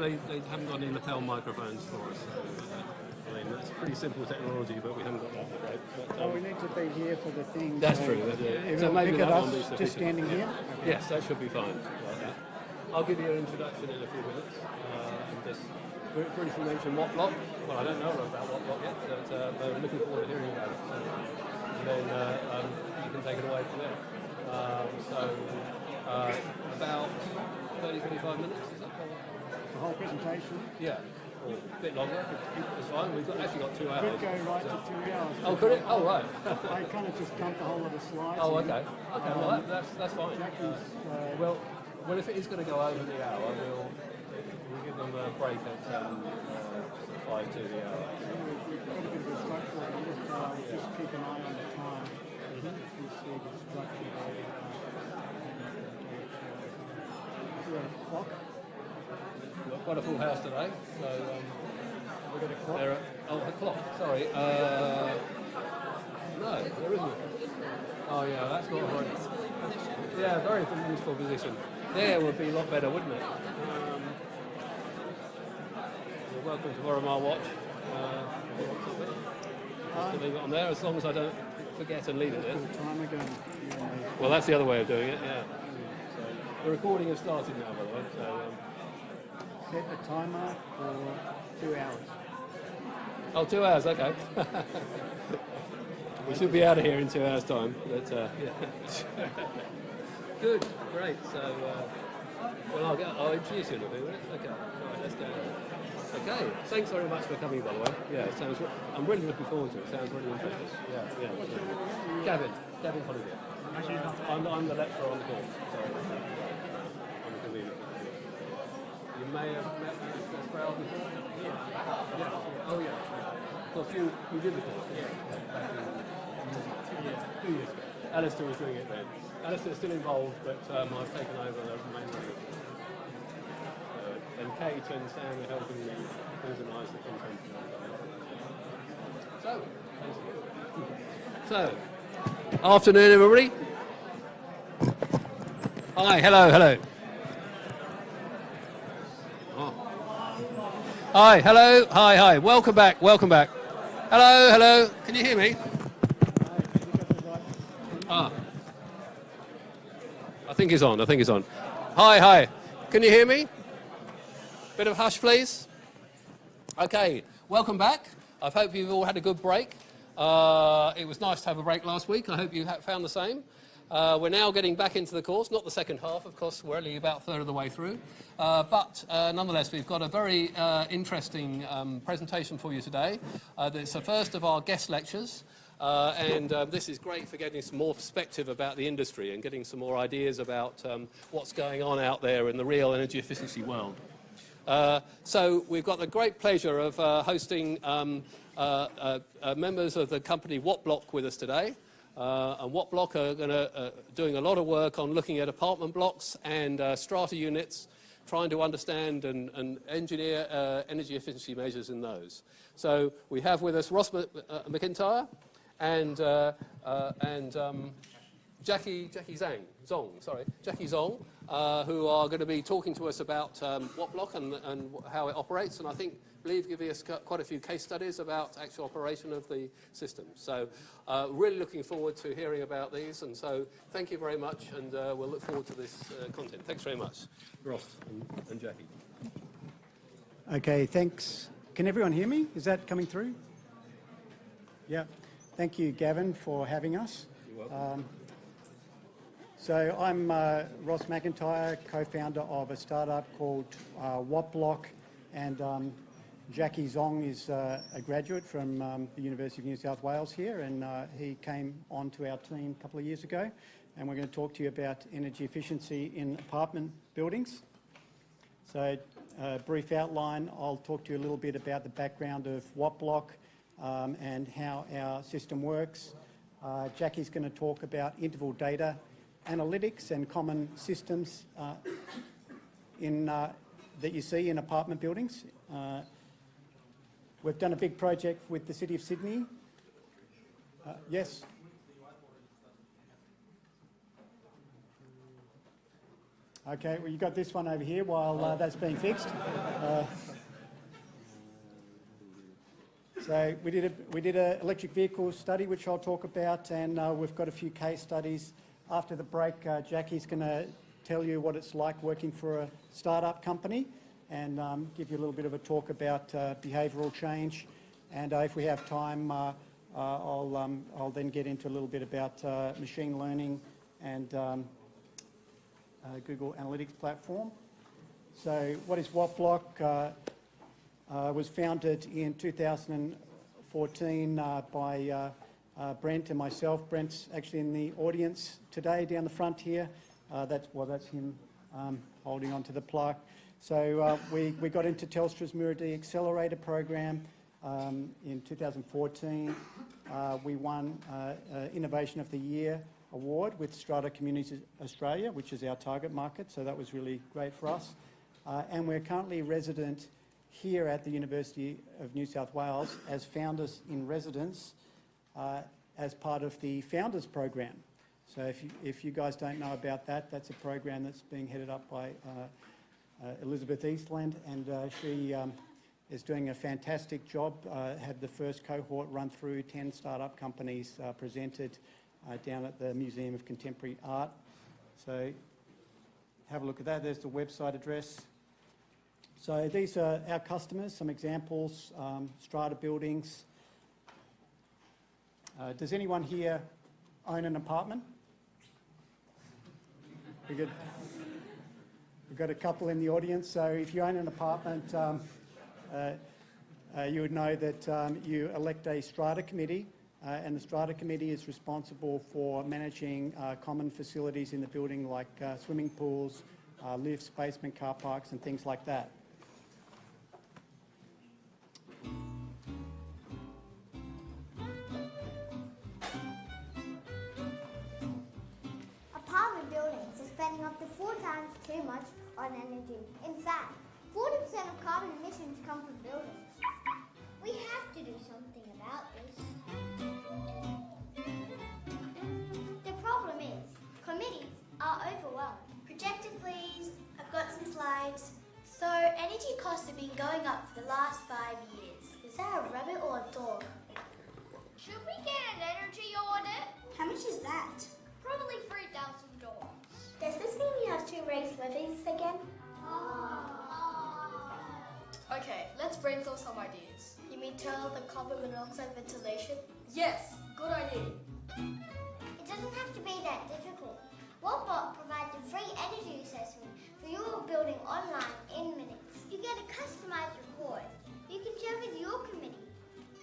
unfortunately, they haven't got any lapel microphones for us. So, I mean, that's pretty simple technology, but we haven't got that, right? But, we need to be here for the thing. That's so true. So maybe that won't be sufficient. Just standing here? Okay. Yes, that should be fine. Like that. I'll give you an introduction in a few minutes. Briefly mention Wattblock. Well, I don't know about Wattblock yet, but I'm looking forward to hearing about it. And then you can take it away from there. About 30-45 minutes, is that probably? The whole presentation? Yeah, or a bit longer. It's fine. We've actually got 2 hours. Could go right to 2 hours. Oh, could it? Oh, right. I kind of just dumped a whole lot of slides. Oh, okay. Okay, well, that's fine. Well, if it is going to go over the hour, we'll give them a break at 5 to the hour. We've got a bit of a structure. Just keep an eye on the time. You see the structure there. A clock. We've got a full house today, so We've got a clock. a clock. Sorry. No, there isn't. Oh yeah, that's not right. Yeah, very useful position. There would be a lot better, wouldn't it? You're welcome to borrow my watch. Just leave it on there, as long as I don't forget and leave it there. Time again. Well, that's the other way of doing it. Yeah. The recording has started now, by the way. So, set a timer for 2 hours. Oh, 2 hours, okay. We should be out of here in 2 hours' time. But, yeah. Good, great. So, well, I'll introduce you in a bit. Okay, right, let's go. Okay, thanks very much for coming, by the way. Yeah, it sounds. I'm really looking forward to it. It sounds really interesting. Yeah. Gavin Holliday. I'm the lecturer on the course. So, I'm a convener. You may have met Mr. Sproul before? Yeah. Oh, yeah. Well, you did the course. Back in 2 years ago. Alistair was doing it then. Alistair's still involved, but I've taken over the main running. And Kate and Sam are helping me organise the content. So, thanks. So, afternoon, everybody. Hi, hello. Oh. Hi, hello, hi. Welcome back. Hello. Can you hear me? I think it's on. Hi. Can you hear me? Bit of hush, please. Okay, welcome back. I hope you've all had a good break. It was nice to have a break last week. I hope you found the same. We're now getting back into the course, not the second half, of course, we're only about a third of the way through. But nonetheless, we've got a very interesting presentation for you today. It's the first of our guest lectures. And this is great for getting some more perspective about the industry and getting some more ideas about what's going on out there in the real energy efficiency world. So we've got the great pleasure of hosting members of the company Wattblock with us today. And Wattblock are doing a lot of work on looking at apartment blocks and strata units, trying to understand and engineer energy efficiency measures in those. So we have with us Ross McIntyre and Jacky Zhong, who are going to be talking to us about Wattblock and how it operates, and I believe give us quite a few case studies about actual operation of the system. So really looking forward to hearing about these, and so thank you very much, and we'll look forward to this content. Thanks very much, Ross and Jacky. Okay, thanks. Can everyone hear me? Is that coming through? Yeah. Thank you, Gavin, for having us. You're welcome. So I'm Ross McIntyre, co-founder of a startup called Wattblock, and Jacky Zhong is a graduate from the University of New South Wales here, and he came onto our team a couple of years ago, and we're going to talk to you about energy efficiency in apartment buildings. So a brief outline, I'll talk to you a little bit about the background of Wattblock and how our system works. Jacky's going to talk about interval data analytics and common systems that you see in apartment buildings. We've done a big project with the City of Sydney. Yes. Okay, well, you got this one over here while that's being fixed. So we did a electric vehicle study, which I'll talk about, and we've got a few case studies. After the break, Jacky's going to tell you what it's like working for a startup company and give you a little bit of a talk about behavioural change. And if we have time, I'll then get into a little bit about machine learning and Google Analytics platform. So what is Wattblock? Was founded in 2014 by Brent and myself. Brent's actually in the audience today down the front here. That's him holding onto the plaque. So we got into Telstra's muru-D accelerator program in 2014. We won Innovation of the Year award with Strata Communities Australia, which is our target market, so that was really great for us. And we're currently resident here at the University of New South Wales as founders in residence as part of the Founders Program. So if you guys don't know about that, that's a program that's being headed up by Elizabeth Eastland, and she is doing a fantastic job. Had the first cohort run through 10 startup companies presented down at the Museum of Contemporary Art. So have a look at that. There's the website address. So these are our customers, some examples, Strata buildings. Does anyone here own an apartment? We've got a couple in the audience, so if you own an apartment, you would know that you elect a Strata committee, and the Strata committee is responsible for managing common facilities in the building like swimming pools, lifts, basement car parks and things like that. Apartment buildings are spending up to 4 times too much on energy. In fact, 40% of carbon emissions come from buildings. We have to do something about this. The problem is, committees are overwhelmed. Projector please, I've got some slides. So, energy costs have been going up for the last 5 years. Is that a rabbit or a dog? Should we get an energy audit? How much is that? Probably $3,000. Does this mean we have to raise levies again? Okay, let's brainstorm some ideas. You mean turn on the carbon monoxide ventilation? Yes, good idea. It doesn't have to be that difficult. Wattblock provides a free energy assessment for your building online in minutes. You get a customized report you can share with your committee,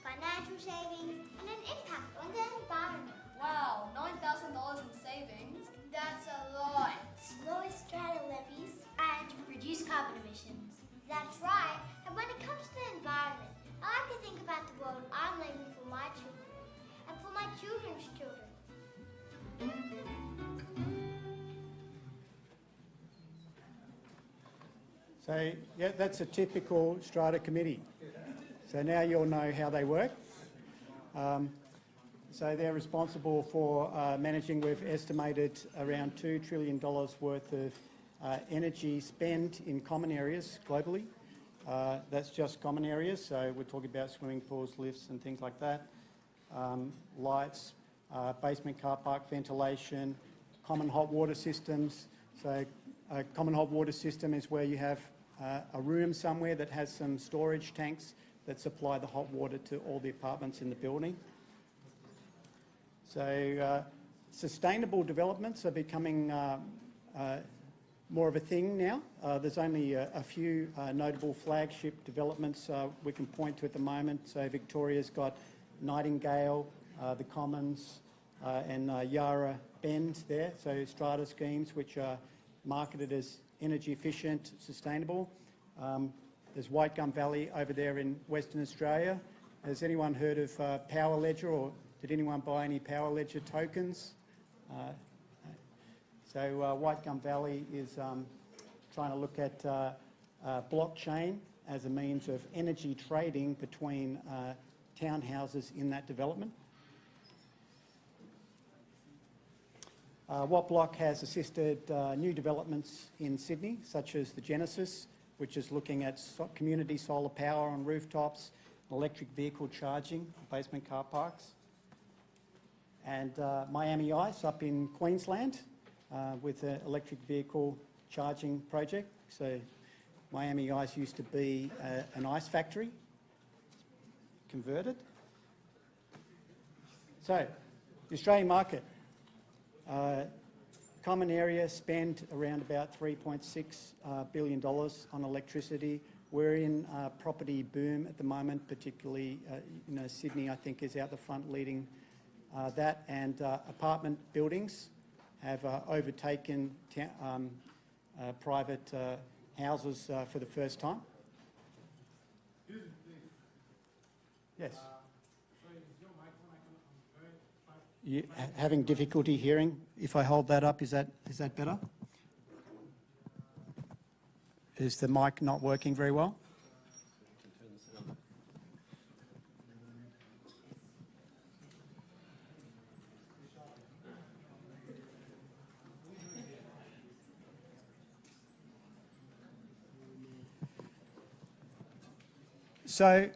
financial savings, and an impact on the environment. Wow, $9,000 in savings. That's a lot. Lower strata levies and reduce carbon emissions. That's right. And when it comes to the environment, I like to think about the world I'm leaving for my children and for my children's children. So, yeah, that's a typical Strata committee. So now you'll know how they work. So they're responsible for managing, we've estimated, around $2 trillion worth of energy spend in common areas globally. That's just common areas, so we're talking about swimming pools, lifts and things like that. Lights, basement car park ventilation, common hot water systems. So a common hot water system is where you have a room somewhere that has some storage tanks that supply the hot water to all the apartments in the building. So sustainable developments are becoming more of a thing now. There's only a few notable flagship developments we can point to at the moment. So Victoria's got Nightingale, the Commons and Yarra Bend there. So strata schemes which are marketed as energy efficient, sustainable. There's White Gum Valley over there in Western Australia. Has anyone heard of Power Ledger, or did anyone buy any Power Ledger tokens? So White Gum Valley is trying to look at blockchain as a means of energy trading between townhouses in that development. Wattblock has assisted new developments in Sydney, such as the Genesis, which is looking at community solar power on rooftops, electric vehicle charging, basement car parks. And Miami Ice up in Queensland with an electric vehicle charging project. So Miami Ice used to be an ice factory, converted. So the Australian market, common area spend around about $3.6 billion on electricity. We're in a property boom at the moment, particularly Sydney, I think, is out the front leading that, and apartment buildings have overtaken private houses for the first time. Yes. You having difficulty hearing? If I hold that up, is that better? Is the mic not working very well? So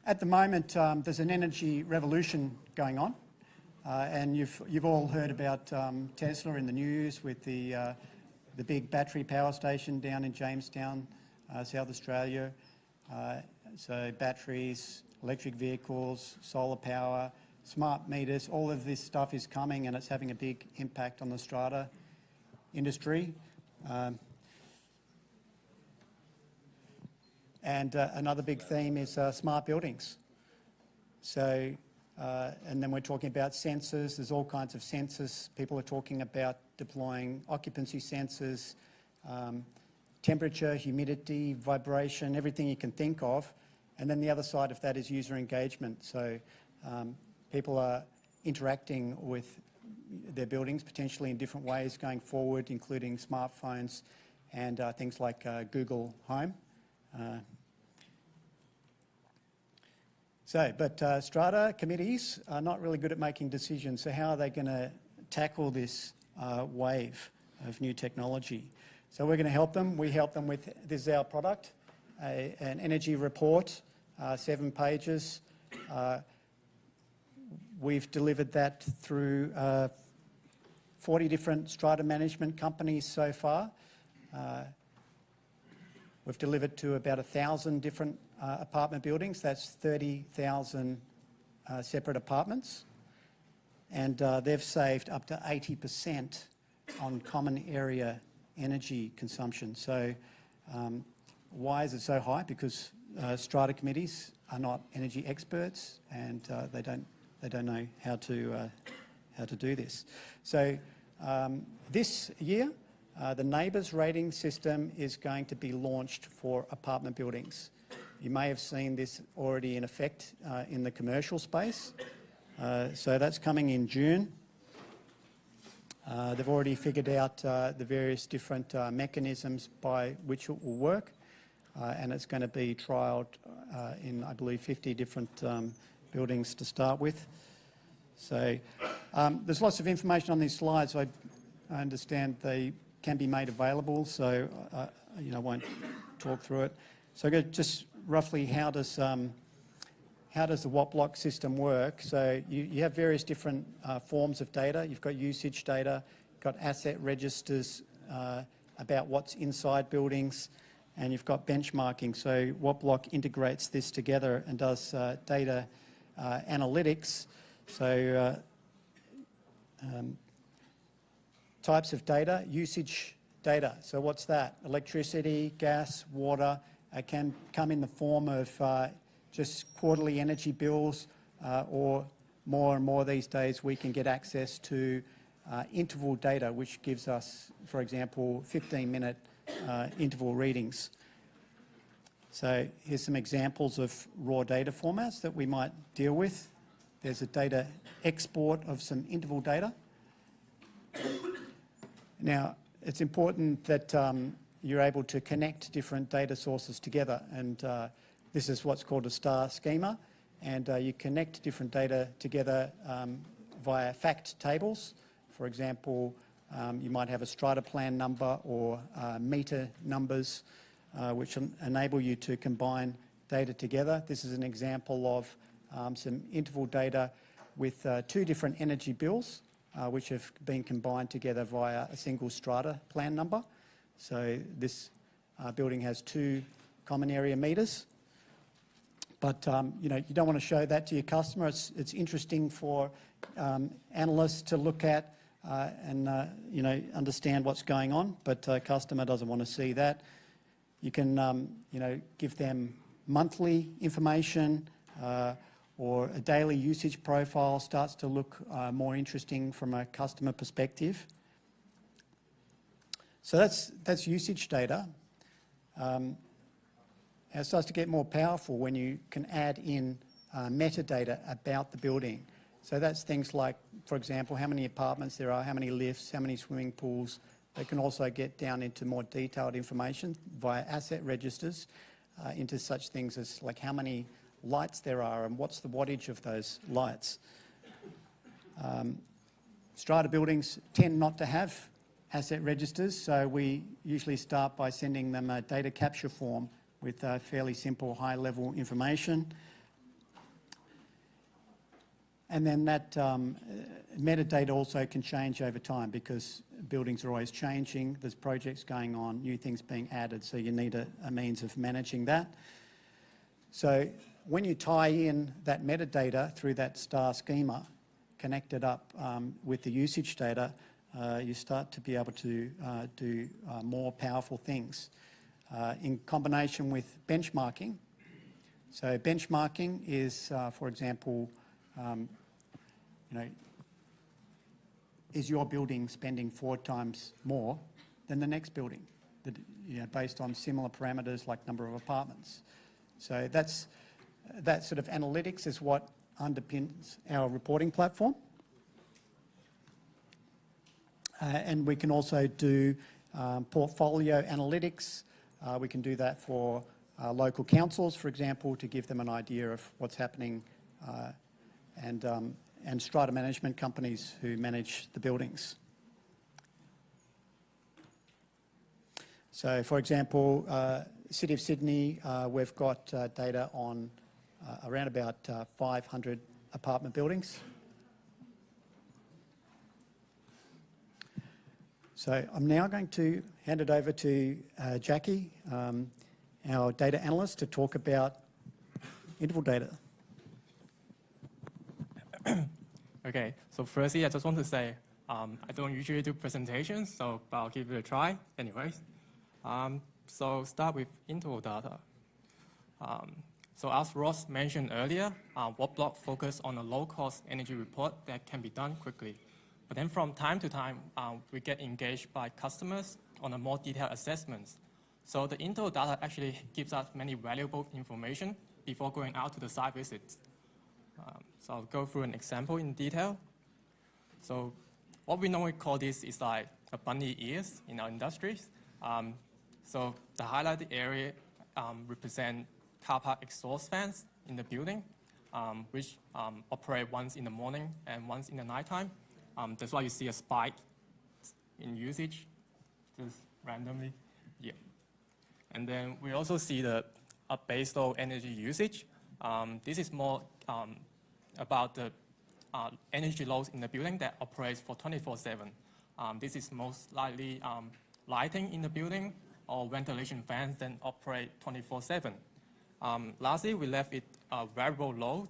at the moment, there's an energy revolution going on. And you've all heard about Tesla in the news with the big battery power station down in Jamestown, South Australia. So batteries, electric vehicles, solar power, smart meters, all of this stuff is coming and it's having a big impact on the Strata industry. And another big theme is smart buildings. So and then we're talking about sensors. There's all kinds of sensors. People are talking about deploying occupancy sensors, temperature, humidity, vibration, everything you can think of. And then the other side of that is user engagement. So people are interacting with their buildings potentially in different ways going forward, including smartphones and things like Google Home. But Strata committees are not really good at making decisions. So how are they going to tackle this wave of new technology? So we're going to help them. We help them with, this is our product, an energy report, 7 pages. We've delivered that through 40 different Strata management companies so far. We've delivered to about 1,000 different apartment buildings. That's 30,000 separate apartments. And they've saved up to 80% on common area energy consumption. So why is it so high? Because Strata committees are not energy experts and they don't know how to do this. So this year, the NABERS rating system is going to be launched for apartment buildings. You may have seen this already in effect in the commercial space. So that's coming in June. They've already figured out the various different mechanisms by which it will work. And it's going to be trialled in, I believe, 50 different buildings to start with. So there's lots of information on these slides. I understand they can be made available, so I won't talk through it. So just roughly, how does the Wattblock system work? So you have various different forms of data. You've got usage data, you've got asset registers about what's inside buildings, and you've got benchmarking. So Wattblock integrates this together and does data analytics. So types of data, usage data. So what's that? Electricity, gas, water. It can come in the form of just quarterly energy bills or more and more these days we can get access to interval data, which gives us, for example, 15-minute interval readings. So here's some examples of raw data formats that we might deal with. There's a data export of some interval data. Now, it's important that you're able to connect different data sources together, and this is what's called a star schema, and you connect different data together via fact tables. For example, You might have a Strata plan number or meter numbers, which enable you to combine data together. This is an example of some interval data with 2 different energy bills, which have been combined together via a single Strata plan number. So this building has 2 common area meters. But you don't want to show that to your customer. It's interesting for analysts to look at and understand what's going on, but a customer doesn't want to see that. You can give them monthly information or a daily usage profile starts to look more interesting from a customer perspective. So that's usage data. It starts to get more powerful when you can add in metadata about the building. So that's things like, for example, how many apartments there are, how many lifts, how many swimming pools. They can also get down into more detailed information via asset registers into such things as like how many lights there are and what's the wattage of those lights. Strata buildings tend not to have asset registers, so we usually start by sending them a data capture form with fairly simple high-level information. And then that metadata also can change over time because buildings are always changing, there's projects going on, new things being added, so you need a means of managing that. So when you tie in that metadata through that star schema, connected up with the usage data, you start to be able to do more powerful things. In combination with benchmarking. So benchmarking is, for example, is your building spending 4 times more than the next building, based on similar parameters like number of apartments. So that sort of analytics is what underpins our reporting platform. And we can also do portfolio analytics. We can do that for local councils, for example, to give them an idea of what's happening, and strata management companies who manage the buildings. So, for example, City of Sydney, we've got data on around about 500 apartment buildings. So I'm now going to hand it over to Jacky, our data analyst, to talk about interval data. Okay, so firstly, I just want to say I don't usually do presentations, so I'll give it a try anyways. So start with interval data. So as Ross mentioned earlier, Wattblock focus on a low-cost energy report that can be done quickly. But then from time to time, we get engaged by customers on a more detailed assessments. So the interval data actually gives us many valuable information before going out to the site visits. So I'll go through an example in detail. So what we normally call this is like a bunny ears in our industries. So the highlighted area represent car park exhaust fans in the building, which operate once in the morning and once in the nighttime. That's why you see a spike in usage, just randomly. Yeah. And then we also see the baseload energy usage. This is more about the energy loads in the building that operates for 24/7. This is most likely lighting in the building or ventilation fans that operate 24/7. Lastly, we left it variable load.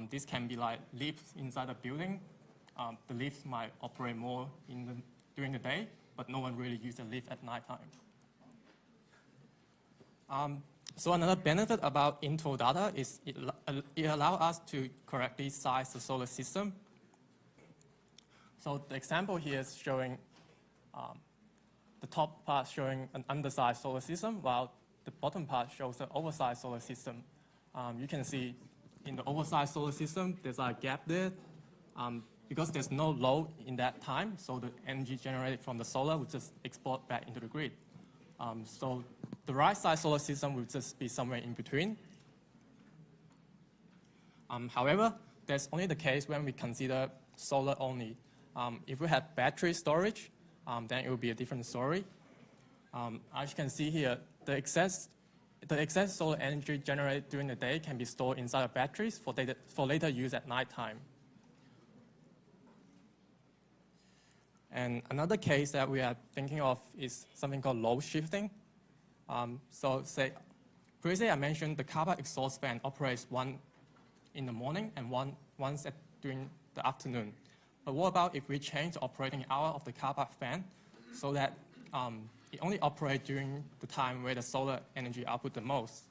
This can be like lifts inside the building. The lifts might operate more during the day, but no one really uses the lift at nighttime. So another benefit about interval data is it allows us to correctly size the solar system. So the example here is showing the top part showing an undersized solar system, while the bottom part shows an oversized solar system. You can see in the oversized solar system, there's a gap there. Because there's no load in that time, so the energy generated from the solar would just export back into the grid. So the right side solar system would just be somewhere in between. However, that's only the case when we consider solar only. If we have battery storage, then it will be a different story. As you can see here, the excess solar energy generated during the day can be stored inside of batteries for later use at nighttime. And another case that we are thinking of is something called load shifting. So previously I mentioned the car park exhaust fan operates one in the morning and once during the afternoon. But what about if we change the operating hour of the car park fan so that it only operates during the time where the solar energy output the most?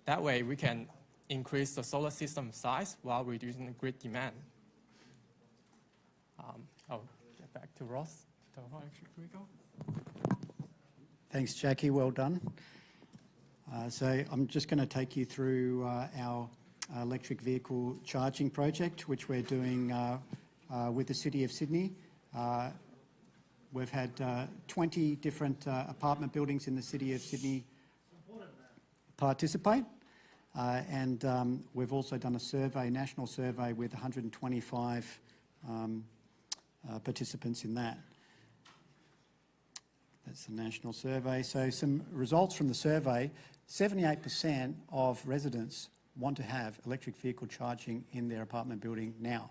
That way we can increase the solar system size while reducing the grid demand. I'll get back to Ross. So how should we go? Thanks, Jacky. Well done. So I'm just going to take you through our electric vehicle charging project, which we're doing with the City of Sydney. We've had 20 different apartment buildings in the City of Sydney participate. And we've also done a survey, national survey, with 125 participants in that. That's the national survey. So some results from the survey: 78% of residents want to have electric vehicle charging in their apartment building now.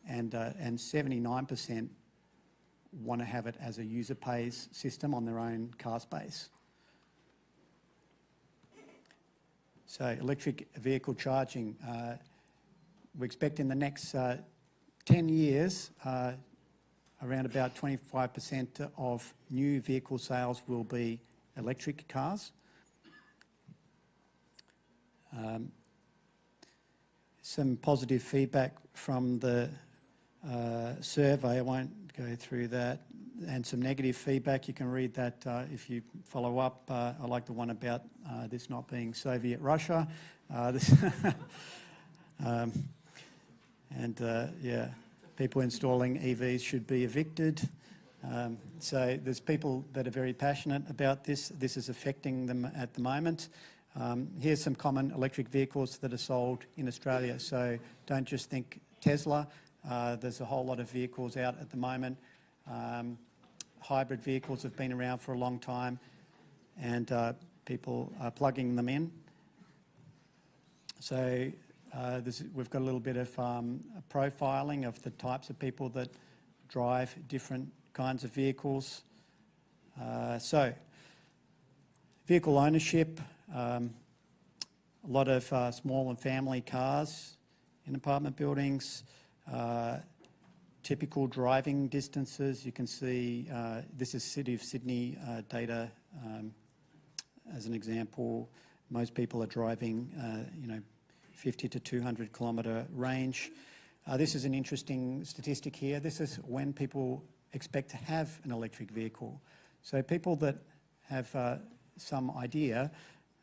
And 79% want to have it as a user pays system on their own car space. So electric vehicle charging, we expect in the next 10 years, around about 25% of new vehicle sales will be electric cars. Some positive feedback from the survey. I won't go through that. And some negative feedback. You can read that if you follow up. I like the one about this not being Soviet Russia. Yeah, people installing EVs should be evicted. So there's people that are very passionate about this. This is affecting them at the moment. Here's some common electric vehicles that are sold in Australia. So don't just think Tesla. There's a whole lot of vehicles out at the moment. Hybrid vehicles have been around for a long time, and people are plugging them in. So we've got a little bit of profiling of the types of people that drive different kinds of vehicles. So vehicle ownership, a lot of small and family cars in apartment buildings. Typical driving distances, you can see this is City of Sydney data as an example. Most people are driving 50 to 200 kilometre range. This is an interesting statistic here. This is when people expect to have an electric vehicle. So people that have some idea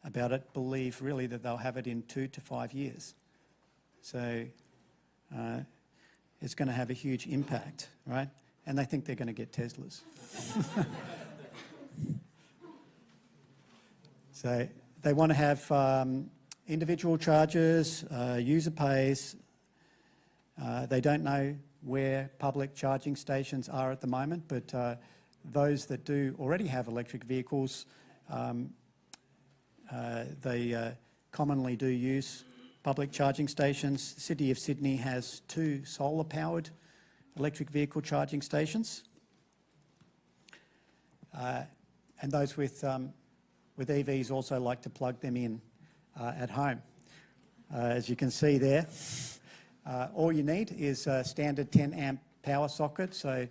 about it believe really that they'll have it in 2 to 5 years. So it's going to have a huge impact, right? And they think they're going to get Teslas. So they want to have individual chargers, user pays. They don't know where public charging stations are at the moment, but those that do already have electric vehicles, they commonly do use public charging stations. The City of Sydney has 2 solar-powered electric vehicle charging stations. And those with EVs also like to plug them in at home. As you can see there, all you need is a standard 10 amp power socket. So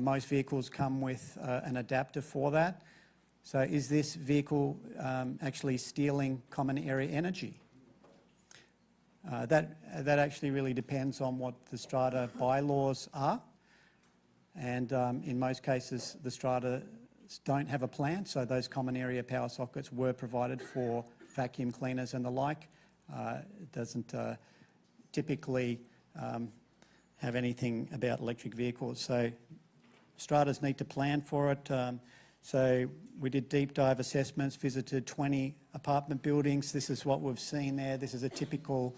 most vehicles come with an adapter for that. So is this vehicle actually stealing common area energy? That actually really depends on what the Strata bylaws are. And in most cases, the Strata don't have a plan, so those common area power sockets were provided for vacuum cleaners and the like. It doesn't typically have anything about electric vehicles. So Stratas need to plan for it. So we did deep dive assessments, visited 20 apartment buildings. This is what we've seen there. This is a typical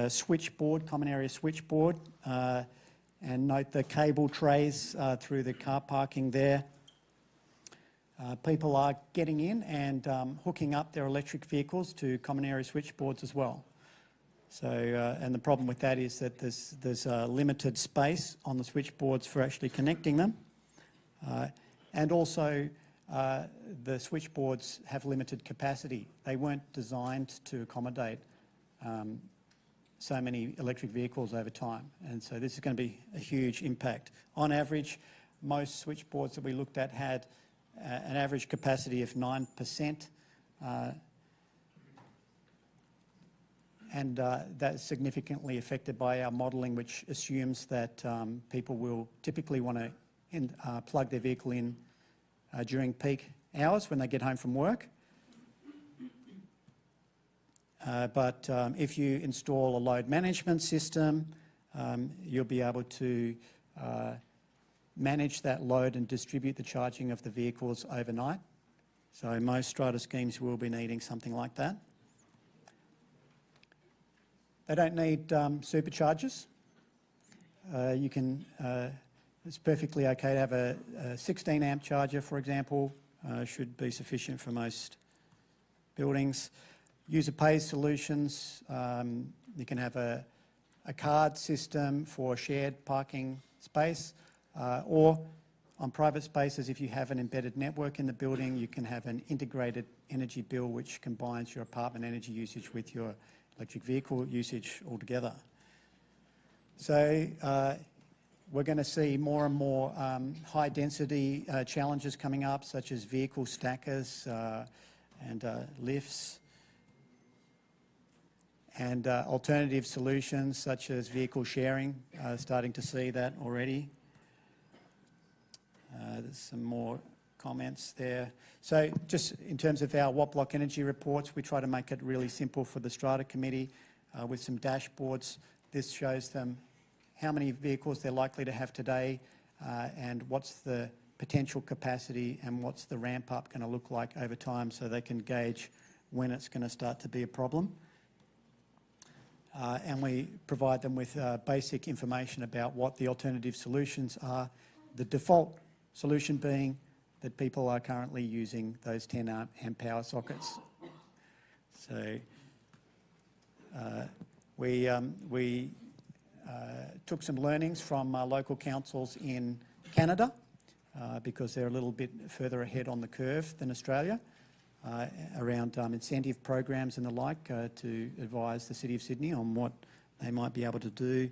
switchboard, common area switchboard. And note the cable trays through the car parking there. People are getting in and hooking up their electric vehicles to common area switchboards as well. So, and the problem with that is that there's limited space on the switchboards for actually connecting them. And also, the switchboards have limited capacity. They weren't designed to accommodate so many electric vehicles over time. And so this is going to be a huge impact. On average, most switchboards that we looked at had an average capacity of 9%. And that's significantly affected by our modelling, which assumes that people will typically want to plug their vehicle in during peak hours when they get home from work. But if you install a load management system, you'll be able to manage that load and distribute the charging of the vehicles overnight. So most Strata schemes will be needing something like that. They don't need superchargers. It's perfectly okay to have a 16 amp charger, for example, should be sufficient for most buildings. User pays solutions. You can have a card system for shared parking space, or on private spaces, if you have an embedded network in the building, you can have an integrated energy bill which combines your apartment energy usage with your electric vehicle usage altogether. So we're going to see more and more high density challenges coming up, such as vehicle stackers and lifts, and alternative solutions such as vehicle sharing, starting to see that already. There's some more comments there. So just in terms of our Wattblock energy reports, we try to make it really simple for the Strata committee with some dashboards. This shows them how many vehicles they're likely to have today and what's the potential capacity and what's the ramp up going to look like over time, so they can gauge when it's going to start to be a problem. And we provide them with basic information about what the alternative solutions are, the default solution being that people are currently using those 10 amp power sockets. So we took some learnings from local councils in Canada because they're a little bit further ahead on the curve than Australia around incentive programs and the like to advise the City of Sydney on what they might be able to do.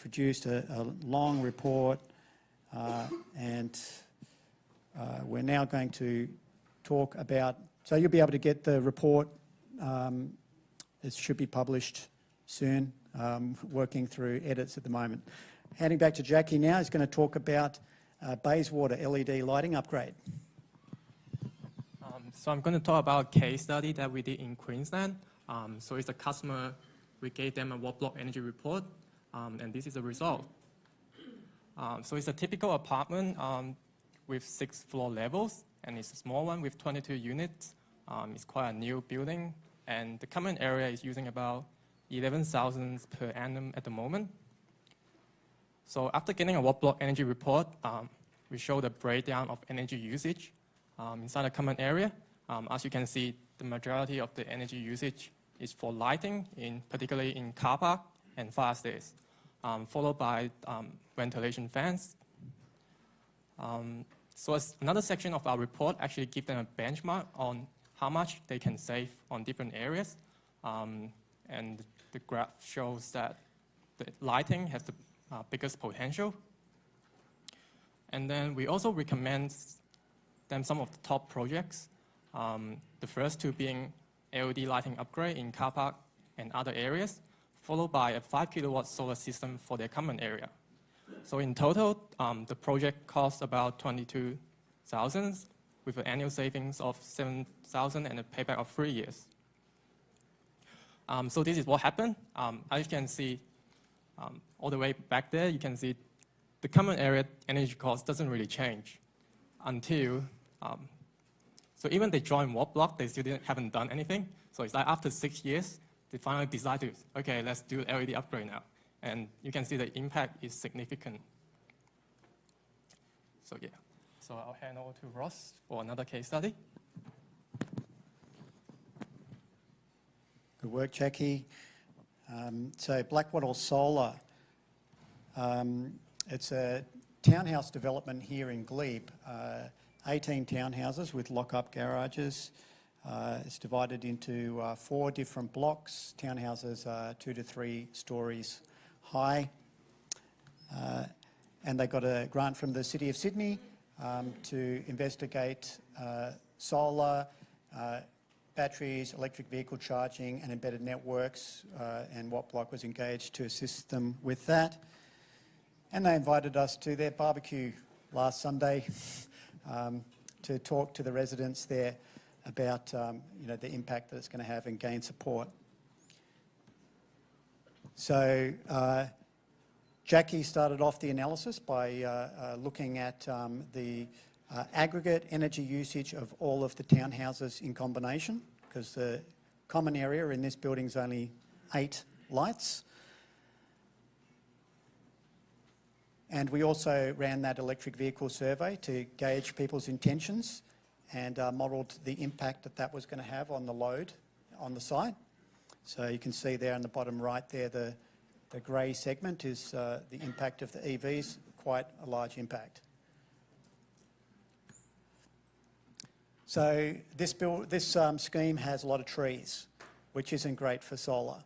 Produced a long report and we're now going to talk about, so you'll be able to get the report, it should be published soon, working through edits at the moment. Handing back to Jacky now, he's going to talk about Bayswater LED lighting upgrade. So I'm going to talk about a case study that we did in Queensland. So it's a customer, we gave them a Wattblock energy report, and this is the result. So it's a typical apartment with 6 floor levels, and it's a small one with 22 units. It's quite a new building, and the common area is using about 11,000 per annum at the moment. So after getting a Wattblock energy report, we show the breakdown of energy usage inside the common area. As you can see, the majority of the energy usage is for lighting, particularly in car park and fire stairs, followed by ventilation fans. So as another section of our report actually gives them a benchmark on how much they can save on different areas. And the graph shows that the lighting has the biggest potential. And then we also recommend them some of the top projects. The first 2 being LED lighting upgrade in car park and other areas, followed by a 5 kilowatt solar system for their common area. So in total, the project costs about 22,000 with an annual savings of 7,000 and a payback of 3 years. So this is what happened. As you can see, all the way back there, you can see the common area energy cost doesn't really change until, so even they joined Wattblock, they still haven't done anything. So it's like after 6 years, they finally decide to, okay, let's do LED upgrade now. And you can see the impact is significant. So yeah, so I'll hand over to Ross for another case study. Good work, Jacky. So Blackwattle Solar, it's a townhouse development here in Glebe, 18 townhouses with lock-up garages. It's divided into 4 different blocks. Townhouses are 2 to 3 stories high. And they got a grant from the City of Sydney to investigate solar, batteries, electric vehicle charging and embedded networks, and Wattblock was engaged to assist them with that. And they invited us to their barbecue last Sunday to talk to the residents there about the impact that it's going to have and gain support. So Jacky started off the analysis by looking at the aggregate energy usage of all of the townhouses in combination, because the common area in this building is only 8 lights. And we also ran that electric vehicle survey to gauge people's intentions and modelled the impact that that was going to have on the load on the site. So you can see there in the bottom right there, the grey segment is the impact of the EVs, quite a large impact. So this scheme has a lot of trees, which isn't great for solar,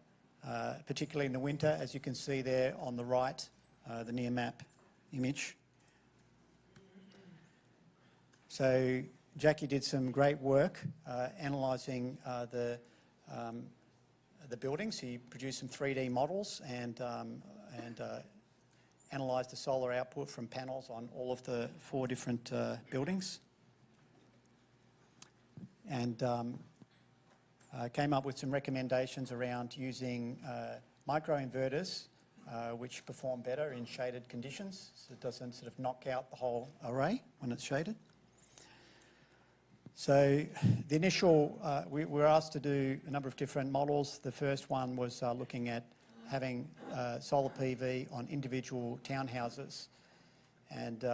particularly in the winter, as you can see there on the right, the near map image. So Jacky did some great work analysing the buildings. He produced some 3D models and analysed the solar output from panels on all of the 4 different buildings. And came up with some recommendations around using microinverters, which perform better in shaded conditions, so it doesn't sort of knock out the whole array when it's shaded. So the initial, we were asked to do a number of different models. The first one was looking at having solar PV on individual townhouses. And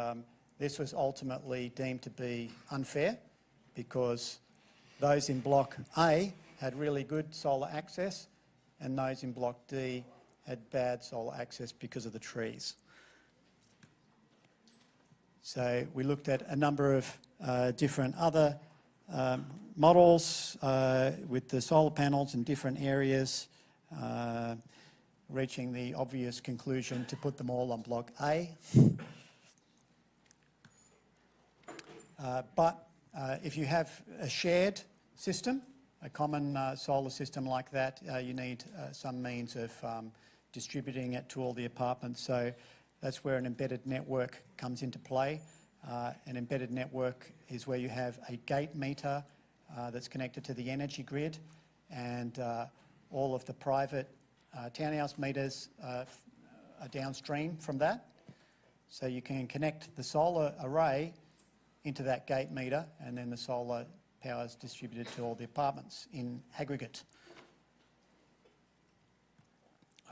this was ultimately deemed to be unfair because those in Block A had really good solar access and those in Block D had bad solar access because of the trees. So we looked at a number of different other models with the solar panels in different areas, reaching the obvious conclusion to put them all on Block A. But if you have a shared system, a common solar system like that, you need some means of distributing it to all the apartments. So that's where an embedded network comes into play. An embedded network is where you have a gate meter that's connected to the energy grid, and all of the private townhouse meters are downstream from that. So you can connect the solar array into that gate meter, and then the solar power is distributed to all the apartments in aggregate.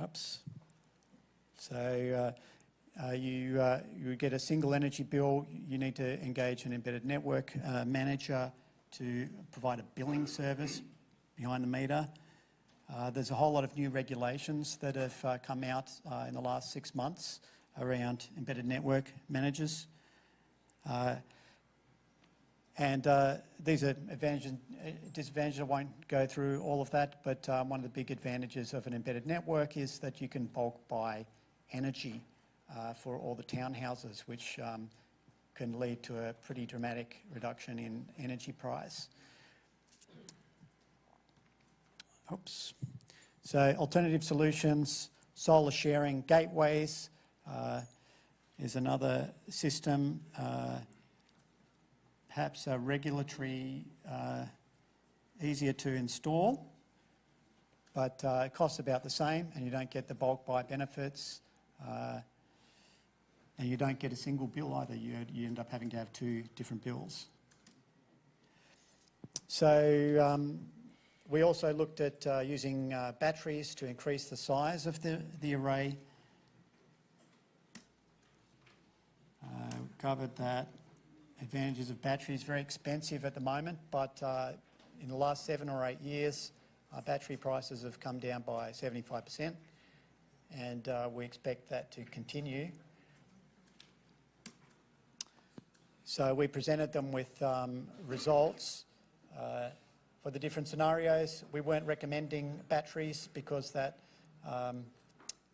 Oops. So you get a single energy bill. You need to engage an embedded network manager to provide a billing service behind the meter. There's a whole lot of new regulations that have come out in the last 6 months around embedded network managers. And these are advantages and disadvantages. I won't go through all of that, but one of the big advantages of an embedded network is that you can bulk buy energy for all the townhouses, which can lead to a pretty dramatic reduction in energy price. Oops. So alternative solutions, solar sharing gateways is another system. Perhaps a regulatory, easier to install, but it costs about the same and you don't get the bulk buy benefits. And you don't get a single bill either. You end up having to have 2 different bills. So we also looked at using batteries to increase the size of the array covered that. Advantages of batteries, very expensive at the moment, but in the last 7 or 8 years, battery prices have come down by 75%, and we expect that to continue. So we presented them with results for the different scenarios. We weren't recommending batteries because that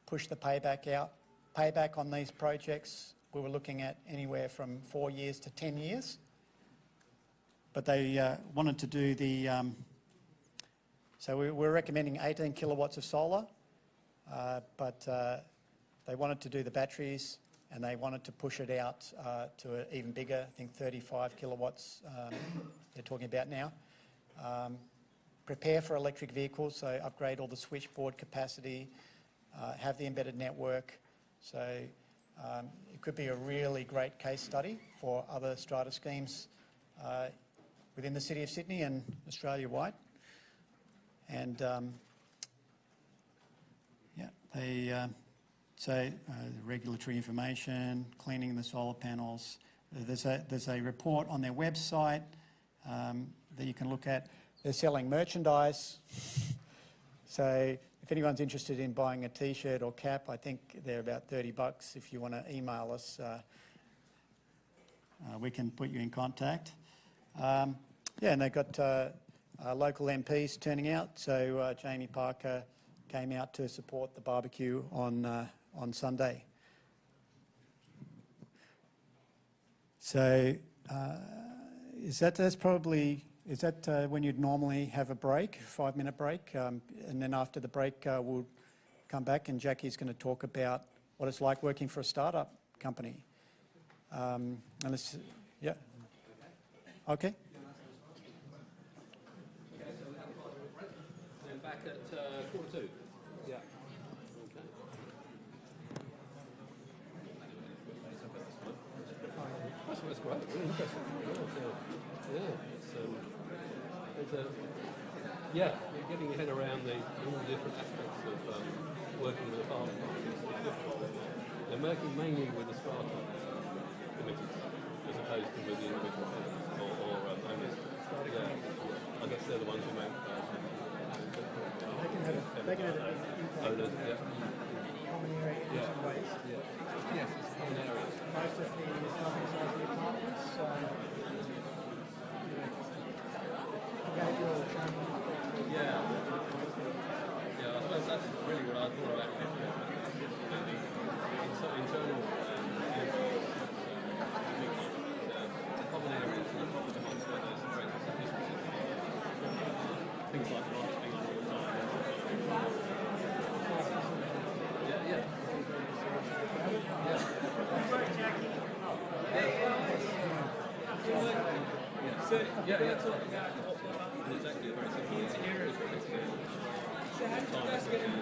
pushed the payback out. Payback on these projects, we were looking at anywhere from 4 years to 10 years. But they wanted to do the... so we're recommending 18 kilowatts of solar, but they wanted to do the batteries and they wanted to push it out to an even bigger, I think 35 kilowatts they're talking about now. Prepare for electric vehicles, so upgrade all the switchboard capacity, have the embedded network. So it could be a really great case study for other strata schemes within the City of Sydney and Australia-wide. And regulatory information, cleaning the solar panels. There's a report on their website that you can look at. They're selling merchandise. So if anyone's interested in buying a T-shirt or cap, I think they're about $30. If you want to email us, we can put you in contact. And they've got local MPs turning out. So Jamie Parker came out to support the barbecue on Sunday. So is that when you'd normally have a break, 5-minute break? And then after the break, we'll come back and Jacky's going to talk about what it's like working for a startup company. Yeah. Okay. And back at 1:45. Yeah. Okay. That's great. Really interesting. Yeah, you're getting your head around all the different aspects of working with a partner. They're working mainly with the Strata committees as opposed to with the individual tenants or owners. Yeah, I guess they're the ones who make They can have owners. Yeah. common area ways. Yeah. Yes, it's common areas. Most of the apartments. Yeah, I suppose that's really what I thought about the internal common areas amongst those things like lights being on all the time. Yeah. Exactly. Very simple. So how did you guys get into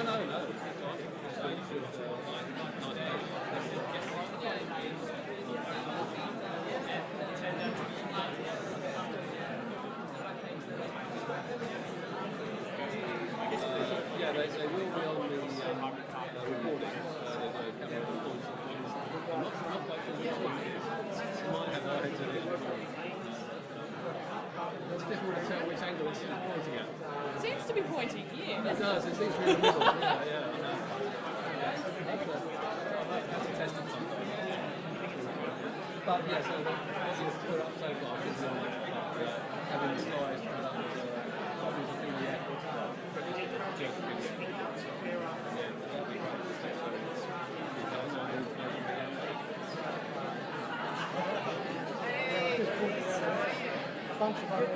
No. So you should they will be on the recording. There's a camera recording. I'm not quite sure which one it is. It might have heads in it. It's difficult to tell which angle it's pointing at. It seems to be pointing here. It does, it seems to be in the middle. Yeah, I know. That's a tested sometimes. But yeah, so what you've put up so far is having the slides put up with copies of PDF. Bunch of other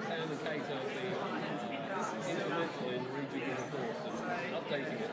Sam and Kate are instrumental in redoing the course and updating it.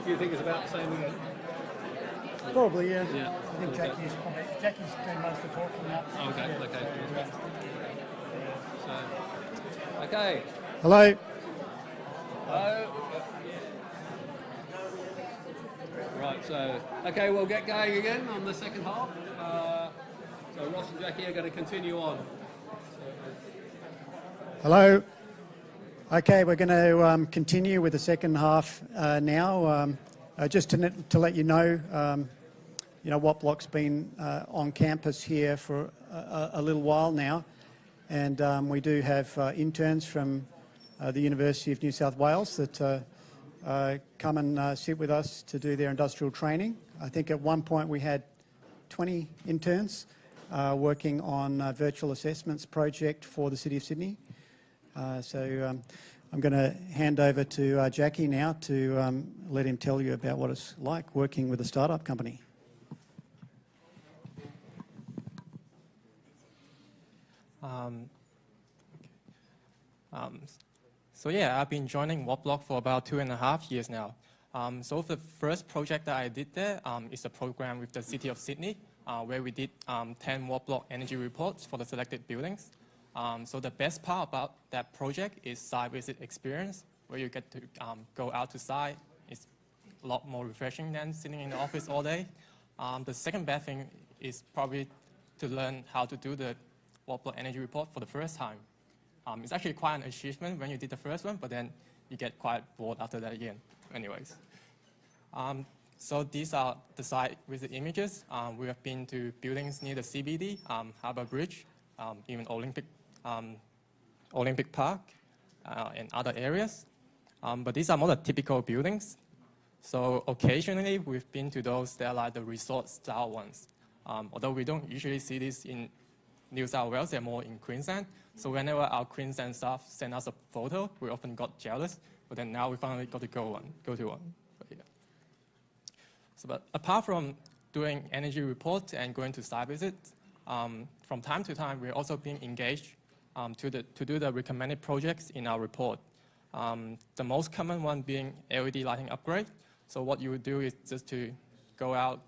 Do you think it's about the same again? Probably, yeah. Yeah. I think Jacky's doing most of the talking now. Oh, okay, Yeah. okay. So, okay. Hello. Hello. Right. So, okay, we'll get going again on the second half. So Ross and Jacky are going to continue on. Hello. Okay, we're going to continue with the second half now. Just to let you know, Wattblock's been on campus here for a little while now, and we do have interns from the University of New South Wales that come and sit with us to do their industrial training. I think at one point we had 20 interns working on a virtual assessments project for the City of Sydney. So I'm going to hand over to Jacky now to let him tell you about what it's like working with a startup company. So yeah, I've been joining Wattblock for about 2.5 years now. So the first project that I did there is a program with the City of Sydney, where we did 10 Wattblock energy reports for the selected buildings. So the best part about that project is site visit experience, where you get to go out to site. It's a lot more refreshing than sitting in the office all day. The second best thing is probably to learn how to do the Wattblock energy report for the first time. It's actually quite an achievement when you did the first one, but then you get quite bored after that again. Anyways. So these are the site visit images. We have been to buildings near the CBD, Harbour Bridge, even Olympic Park, and other areas. But these are more the typical buildings. So occasionally we've been to those that are like the resort style ones. Although we don't usually see this in New South Wales, they're more in Queensland. So whenever our Queensland staff send us a photo, we often got jealous. But then now we finally got to go to one. But, yeah. So, but apart from doing energy reports and going to site visits, from time to time we're also being engaged to do the recommended projects in our report. The most common one being LED lighting upgrade. So what you would do is just to go out,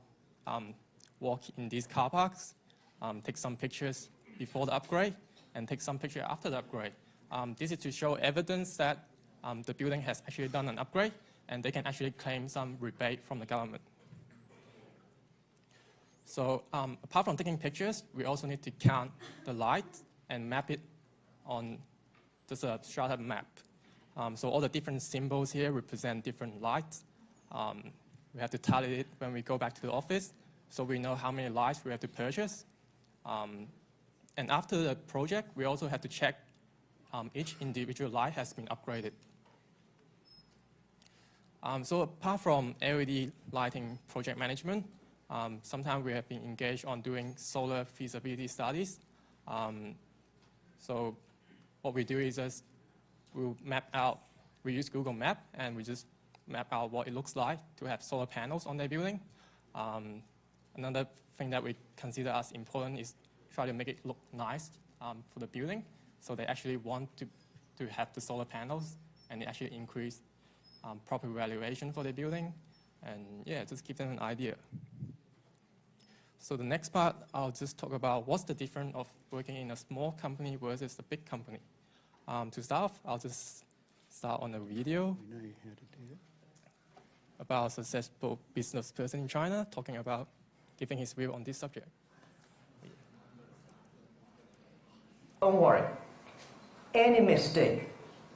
walk in these car parks, take some pictures before the upgrade, and take some picture after the upgrade. This is to show evidence that the building has actually done an upgrade, and they can actually claim some rebate from the government. So apart from taking pictures, we also need to count the light and map it on just a Strata map. So all the different symbols here represent different lights. We have to tally it when we go back to the office, so we know how many lights we have to purchase. And after the project, we also have to check each individual light has been upgraded. So apart from LED lighting project management, sometimes we have been engaged on doing solar feasibility studies. So what we do is just we'll map out, we use Google Map, and we just map out what it looks like to have solar panels on their building. Another thing that we consider as important is try to make it look nice for the building. So they actually want to have the solar panels, and they actually increase proper valuation for the building. And yeah, just give them an idea. So the next part, I'll just talk about what's the difference of working in a small company versus a big company. To start off, I'll just start on a video about a successful business person in China talking about giving his view on this subject. Don't worry. Any mistake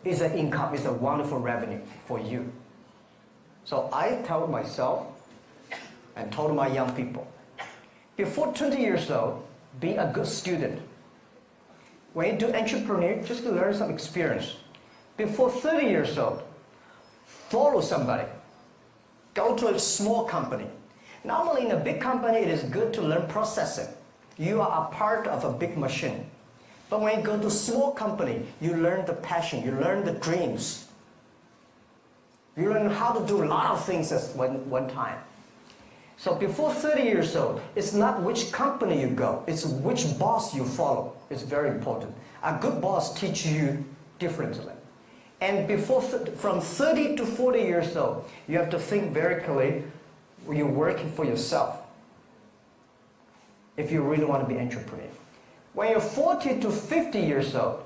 is an income, is a wonderful revenue for you. So I tell myself and told my young people, before 20 years old, be a good student. When you do entrepreneur, just to learn some experience. Before 30 years old, follow somebody. Go to a small company. Normally in a big company, it is good to learn processing. You are a part of a big machine. But when you go to a small company, you learn the passion, you learn the dreams. You learn how to do a lot of things at one time. So before 30 years old, it's not which company you go, it's which boss you follow. It's very important. A good boss teaches you differently. And from 30 to 40 years old, you have to think very clearly when you're working for yourself, if you really want to be an entrepreneur. When you're 40 to 50 years old,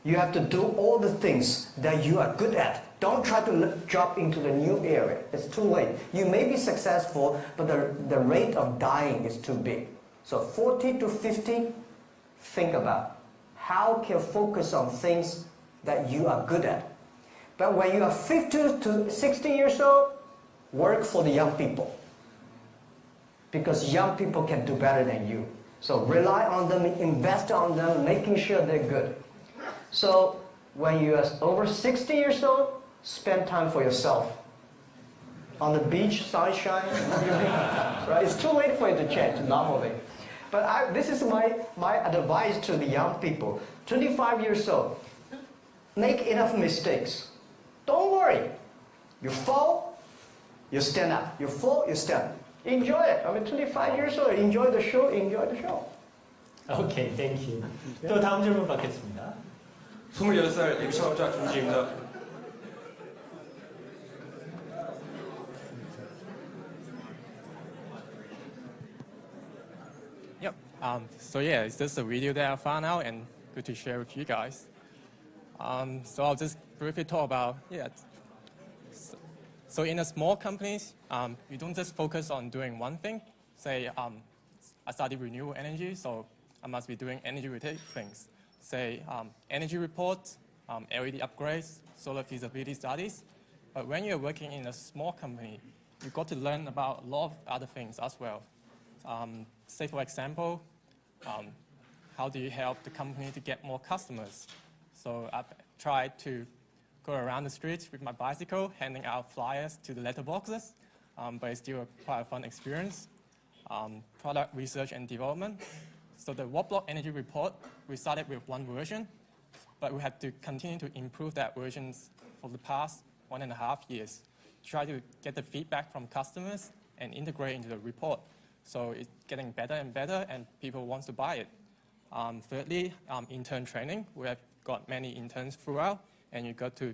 you have to do all the things that you are good at. Don't try to jump into the new area. It's too late. You may be successful, but the rate of dying is too big. So 40 to 50, think about how can you focus on things that you are good at. But when you are 50 to 60 years old, work for the young people. Because young people can do better than you. So rely on them, invest on them, making sure they're good. So when you are over 60 years old, spend time for yourself. On the beach, sunshine, right? It's too late for you to change normally. But this is my advice to the young people. 25 years old, make enough mistakes. Don't worry. You fall, you stand up. You fall, you stand up. Enjoy it. I mean, 25 years old, enjoy the show, enjoy the show. 오케이, 땡큐. 또 다음 질문 받겠습니다. 28살 입사업자 김지입니다. Yep. So yeah, it's just a video that I found out and good to share with you guys. So I'll just briefly talk about, So in a small companies, you don't just focus on doing one thing. Say, I study renewable energy, so I must be doing energy-related things. Say, energy reports, LED upgrades, solar feasibility studies. But when you're working in a small company, you've got to learn about a lot of other things as well. Say, for example, how do you help the company to get more customers? So I've tried to go around the streets with my bicycle, handing out flyers to the letterboxes, but it's still quite a fun experience. Product research and development. So the Wattblock energy report, we started with one version, but we had to continue to improve that version for the past 1.5 years. Try to get the feedback from customers and integrate into the report. So it's getting better and better, and people want to buy it. Thirdly, intern training. We have got many interns throughout, and you got to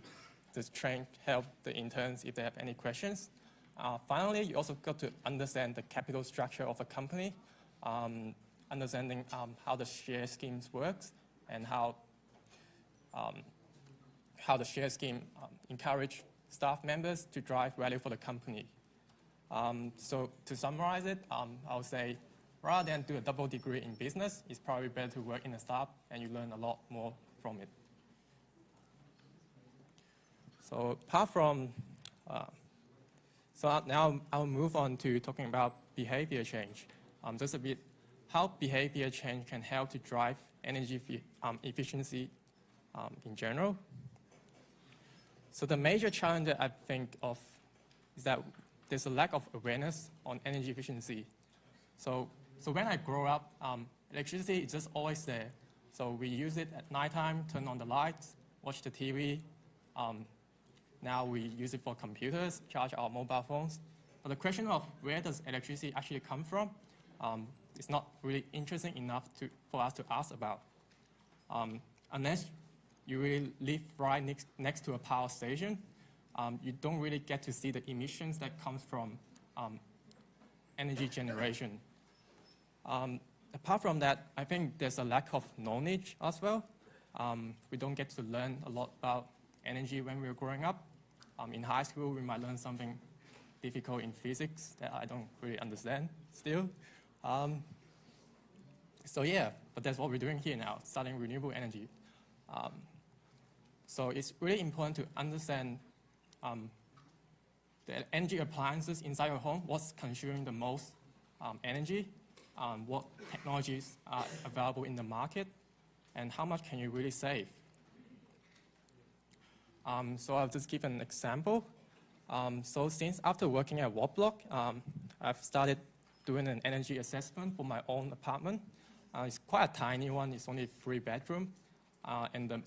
just help the interns if they have any questions. Finally, you also got to understand the capital structure of a company, understanding how the share schemes works and how the share scheme encourage staff members to drive value for the company. So to summarize it, I would say rather than do a double degree in business, it's probably better to work in a startup and you learn a lot more from it. So apart from, so now I'll move on to talking about behavior change. Just a bit how behavior change can help to drive energy efficiency in general. So the major challenge that I think of is that there's a lack of awareness on energy efficiency. So when I grow up, electricity is just always there. So we use it at nighttime, turn on the lights, watch the TV. Now we use it for computers, charge our mobile phones. But the question of where does electricity actually come from is not really interesting enough for us to ask about. Unless you really live right next to a power station, you don't really get to see the emissions that comes from energy generation. Apart from that, I think there's a lack of knowledge as well. We don't get to learn a lot about energy when we were growing up. In high school, we might learn something difficult in physics that I don't really understand still. So yeah, but that's what we're doing here now, studying renewable energy. So it's really important to understand the energy appliances inside your home, what's consuming the most energy, what technologies are available in the market, and how much can you really save. So I'll just give an example. So since after working at Wattblock, I've started doing an energy assessment for my own apartment. It's quite a tiny one, it's only 3 bedrooms. And the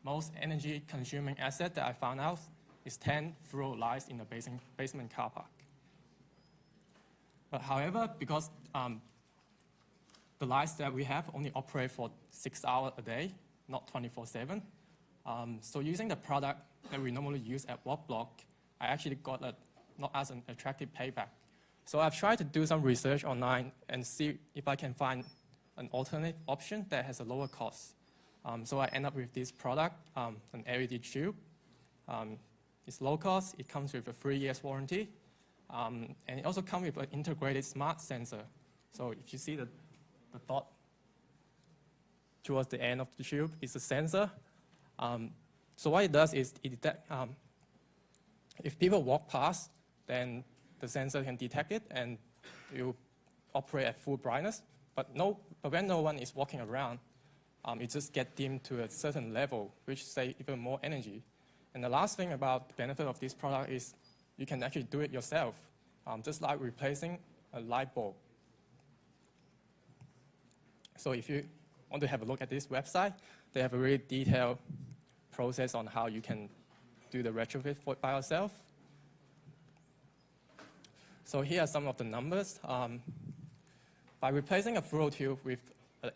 most energy consuming asset that I found out is 10 floor lights in the basement car park. But however, because the lights that we have only operate for 6 hours a day, not 24/7. So using the product that we normally use at Wattblock, I actually got not as an attractive payback. So I've tried to do some research online and see if I can find an alternate option that has a lower cost. So I end up with this product, an LED tube. It's low cost. It comes with a 3 years warranty. And it also comes with an integrated smart sensor. So if you see the dot towards the end of the tube, it's a sensor. So what it does is it detects, if people walk past, then the sensor can detect it and it will operate at full brightness. But when no one is walking around, it just gets dimmed to a certain level, which saves even more energy. And the last thing about the benefit of this product is you can actually do it yourself, just like replacing a light bulb. So if you want to have a look at this website, they have a really detailed process on how you can do the retrofit by yourself. So here are some of the numbers. By replacing a fluoro tube with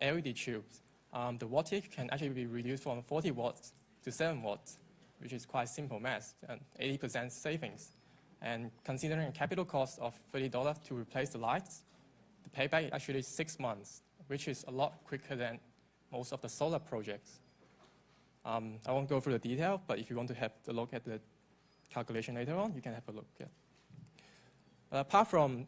LED tubes, the wattage can actually be reduced from 40 watts to 7 watts, which is quite simple math, and 80% savings. And considering a capital cost of $30 to replace the lights, the payback is actually 6 months, which is a lot quicker than most of the solar projects. I won't go through the detail, but if you want to have a look at the calculation later on, you can have a look at. Apart from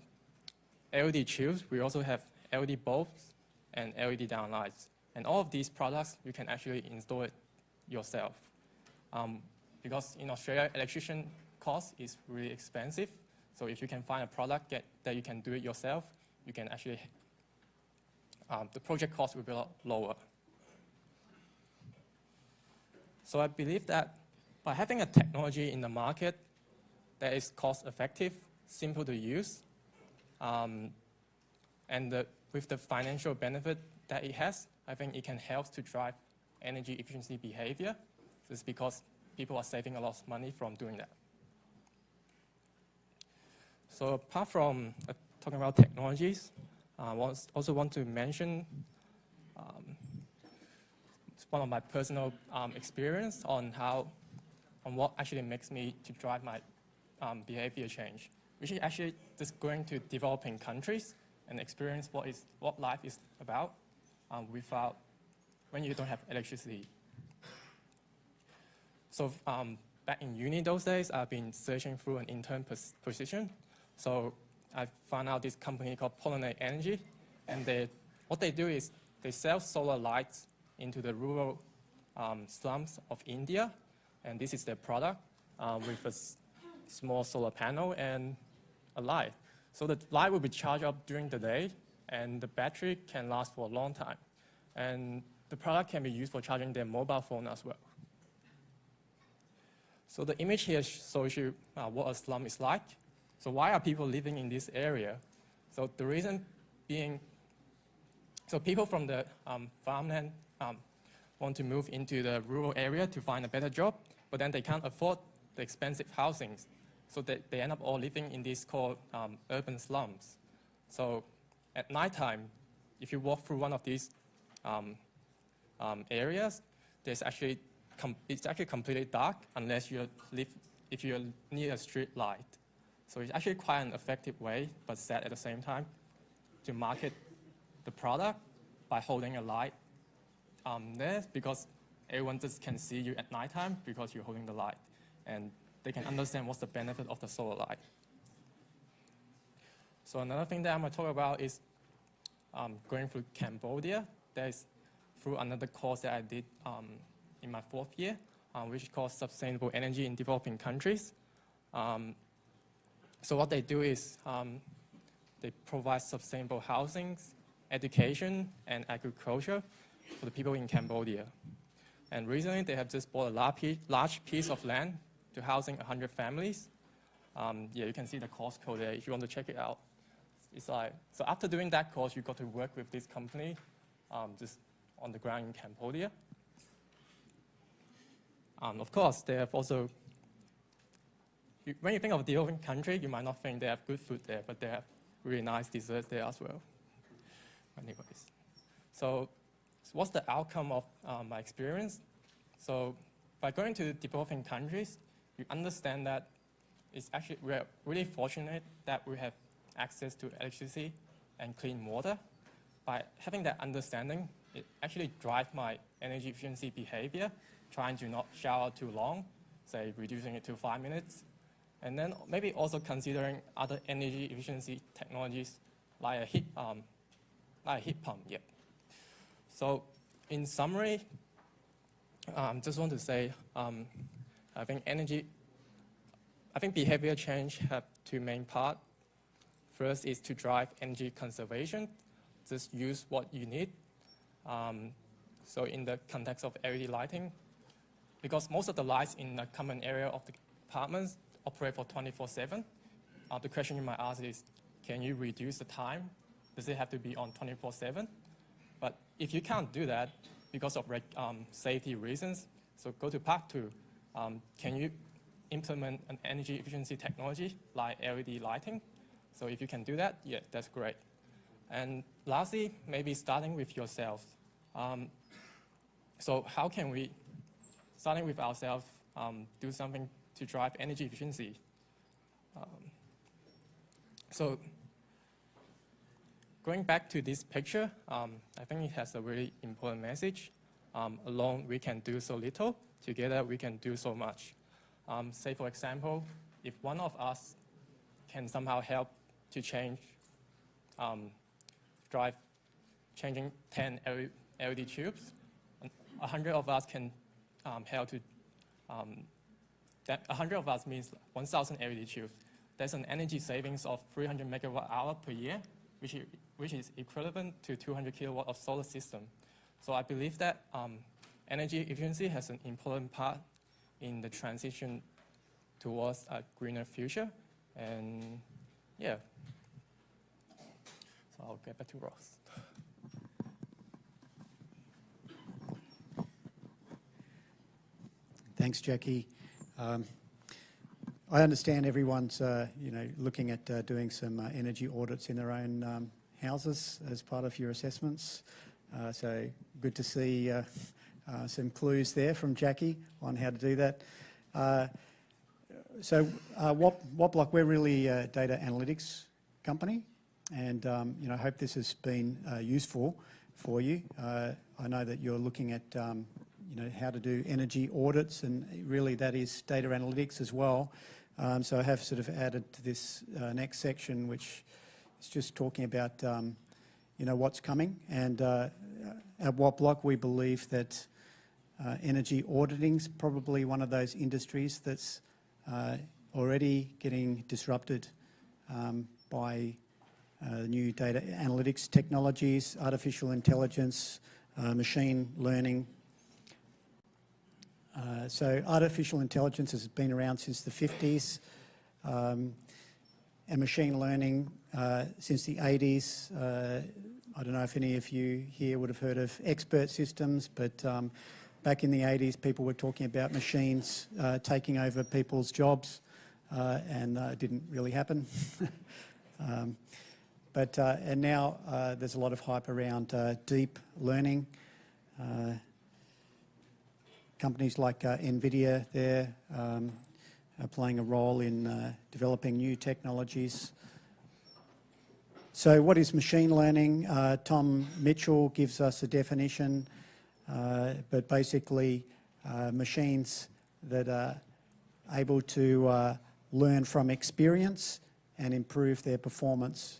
LED tubes, we also have LED bulbs and LED downlights. And all of these products, you can actually install it yourself. Because in Australia, electrician cost is really expensive. So if you can find a product that you can do it yourself, you can actually, the project cost will be a lot lower. So I believe that by having a technology in the market that is cost effective, simple to use, and with the financial benefit that it has, I think it can help to drive energy efficiency behavior. Just because people are saving a lot of money from doing that. So apart from talking about technologies, I also want to mention one of my personal experience on what actually makes me to drive my behavior change, which is actually just going to developing countries and experience what life is about when you don't have electricity. So back in uni those days, I've been searching through an intern position. So I found out this company called Pollinate Energy, and what they do is they sell solar lights into the rural slums of India, and this is their product with a small solar panel and a light. So the light will be charged up during the day, and the battery can last for a long time. And the product can be used for charging their mobile phone as well. So the image here shows you what a slum is like. So why are people living in this area? So the reason being, so people from the farmland want to move into the rural area to find a better job, but then they can't afford the expensive housing. So they end up all living in these called urban slums. So at nighttime, if you walk through one of these areas, it's actually completely dark unless if you're near a street light. So it's actually quite an effective way, but sad at the same time, to market the product by holding a light there, because everyone just can see you at nighttime because you're holding the light, and they can understand what's the benefit of the solar light. So another thing that I'm going to talk about is going through Cambodia. There's through another course that I did in my 4th year, which is called Sustainable Energy in Developing Countries. So what they do is they provide sustainable housing, education, and agriculture for the people in Cambodia. And recently, they have just bought a large piece of land to housing 100 families. Yeah, you can see the course code there if you want to check it out. It's like, so after doing that course, you got to work with this company just on the ground in Cambodia. Of course, they have also, when you think of a developing country, you might not think they have good food there, but they have really nice desserts there as well. Anyways, so what's the outcome of my experience? So by going to developing countries, you understand that we're really fortunate that we have access to electricity and clean water. By having that understanding, it actually drives my energy efficiency behavior, trying to not shower too long, say, reducing it to 5 minutes. And then maybe also considering other energy efficiency technologies like a heat pump. Yeah. So in summary, just want to say, I think behavior change have two main parts. First is to drive energy conservation. Just use what you need. So in the context of LED lighting, because most of the lights in the common area of the apartments operate for 24/7, the question you might ask is, can you reduce the time? Does it have to be on 24/7? But if you can't do that because of safety reasons, so go to part 2. Can you implement an energy efficiency technology like LED lighting? So if you can do that, yeah, that's great. And lastly, maybe starting with yourself. So how can we, starting with ourselves, do something to drive energy efficiency? So going back to this picture, I think it has a really important message. Alone, we can do so little. Together, we can do so much. Say, for example, if one of us can somehow help to change, changing 10 LED tubes, 100 of us can help to, 100 of us means 1,000 LED tubes. There's an energy savings of 300 megawatt hour per year, which is equivalent to 200 kilowatt of solar system. So I believe that energy efficiency has an important part in the transition towards a greener future. And yeah, so I'll get back to Ross. Thanks, Jacky. I understand everyone's looking at doing some energy audits in their own houses as part of your assessments. So good to see some clues there from Jacky on how to do that. So Wattblock, we're really a data analytics company, and I hope this has been useful for you. I know that you're looking at how to do energy audits, and really that is data analytics as well. So I have sort of added to this next section, which is just talking about what's coming. And at Wattblock, we believe that energy auditing is probably one of those industries that's already getting disrupted by new data analytics technologies, artificial intelligence, machine learning. So artificial intelligence has been around since the 50s, and machine learning since the 80s. I don't know if any of you here would have heard of expert systems, but back in the 80s, people were talking about machines taking over people's jobs, and it didn't really happen. And now there's a lot of hype around deep learning. Companies like NVIDIA there are playing a role in developing new technologies. So what is machine learning? Tom Mitchell gives us a definition, but basically machines that are able to learn from experience and improve their performance.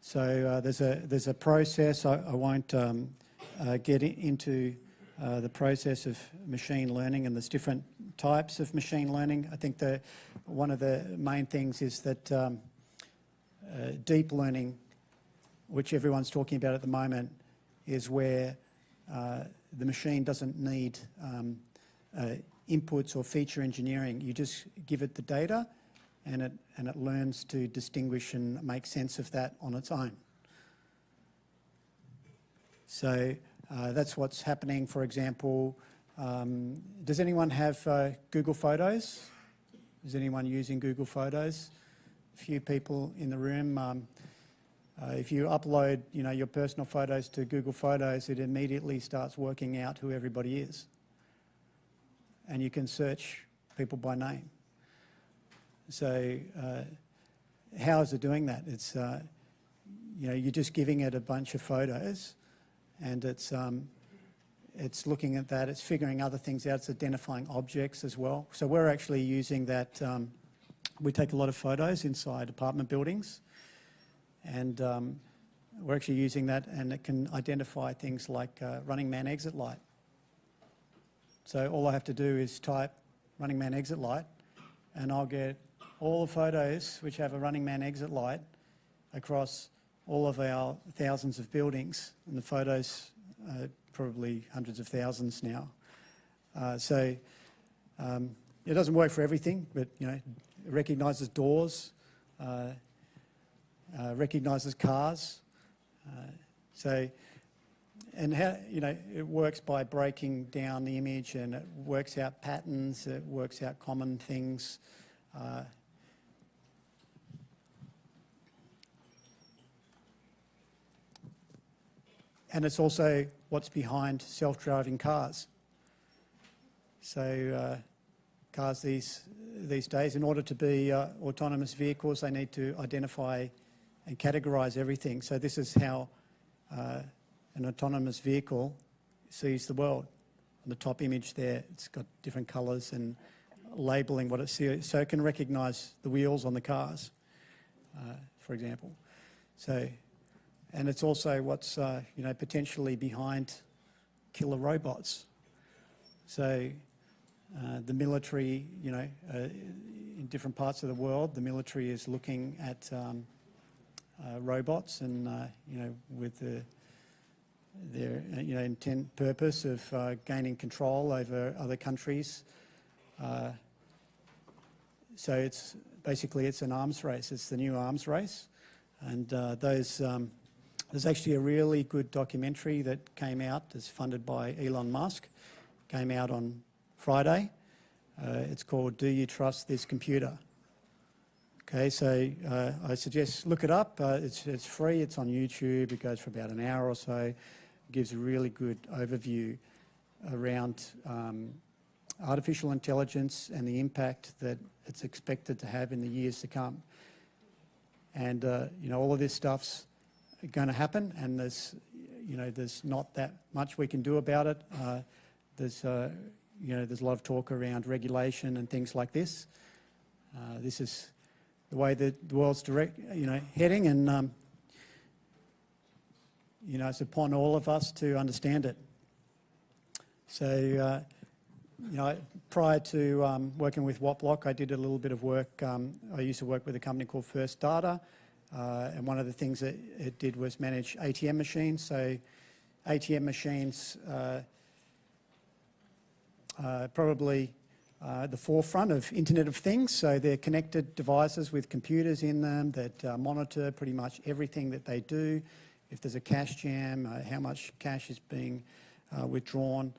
So there's a process. I won't get into the process of machine learning, and there's different types of machine learning. I think one of the main things is that deep learning, which everyone's talking about at the moment, is where the machine doesn't need inputs or feature engineering. You just give it the data, and it learns to distinguish and make sense of that on its own. So that's what's happening. For example, does anyone have Google Photos? Is anyone using Google Photos? A few people in the room. If you upload, your personal photos to Google Photos, it immediately starts working out who everybody is, and you can search people by name. So how is it doing that? It's you're just giving it a bunch of photos, and it's looking at that. It's figuring other things out. It's identifying objects as well. So we're actually using that. We take a lot of photos inside apartment buildings, and we're actually using that, and it can identify things like running man exit light. So all I have to do is type running man exit light, and I'll get all the photos which have a running man exit light across all of our thousands of buildings, and the photos are probably hundreds of thousands now. It doesn't work for everything, but it recognises doors, recognises cars. And how it works by breaking down the image, and it works out patterns, it works out common things. And it's also what's behind self-driving cars. So cars these days, in order to be autonomous vehicles, they need to identify and categorise everything. So this is how an autonomous vehicle sees the world. On the top image there, it's got different colours and labelling what it sees, so it can recognise the wheels on the cars, for example. And it's also what's potentially behind killer robots. So the military, in different parts of the world, the military is looking at robots, and with their intent purpose of gaining control over other countries. So it's basically an arms race. It's the new arms race, and there's actually a really good documentary that came out. It's funded by Elon Musk. Came out on Friday. It's called "Do You Trust This Computer?" Okay, so I suggest look it up. It's free. It's on YouTube. It goes for about an hour or so. It gives a really good overview around artificial intelligence and the impact that it's expected to have in the years to come. And all of this stuff's going to happen, and there's not that much we can do about it. There's a lot of talk around regulation and things like this. This is the way that the world's heading, and it's upon all of us to understand it. So, prior to working with Wattblock, I did a little bit of work. I used to work with a company called First Data, and one of the things that it did was manage ATM machines. So, ATM machines probably the forefront of Internet of Things. So they're connected devices with computers in them that monitor pretty much everything that they do. If there's a cash jam, how much cash is being withdrawn.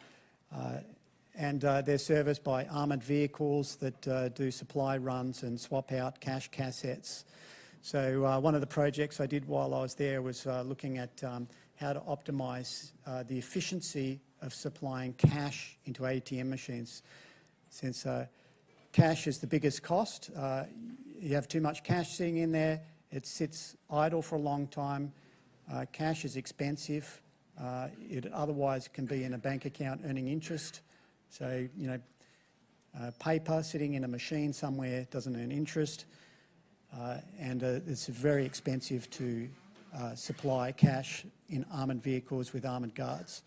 And they're serviced by armoured vehicles that do supply runs and swap out cash cassettes. So one of the projects I did while I was there was looking at how to optimise the efficiency of supplying cash into ATM machines. Since cash is the biggest cost, you have too much cash sitting in there, it sits idle for a long time. Cash is expensive. It otherwise can be in a bank account earning interest. So, paper sitting in a machine somewhere doesn't earn interest. And it's very expensive to supply cash in armoured vehicles with armoured guards.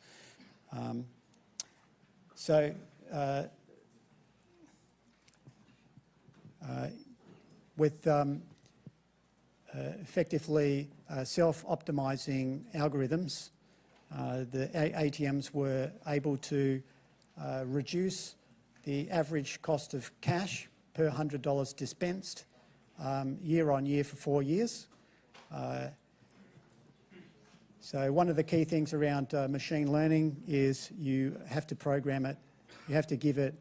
With effectively self-optimizing algorithms, the ATMs were able to reduce the average cost of cash per $100 dispensed year on year for 4 years. So one of the key things around machine learning is you have to program it, you have to give it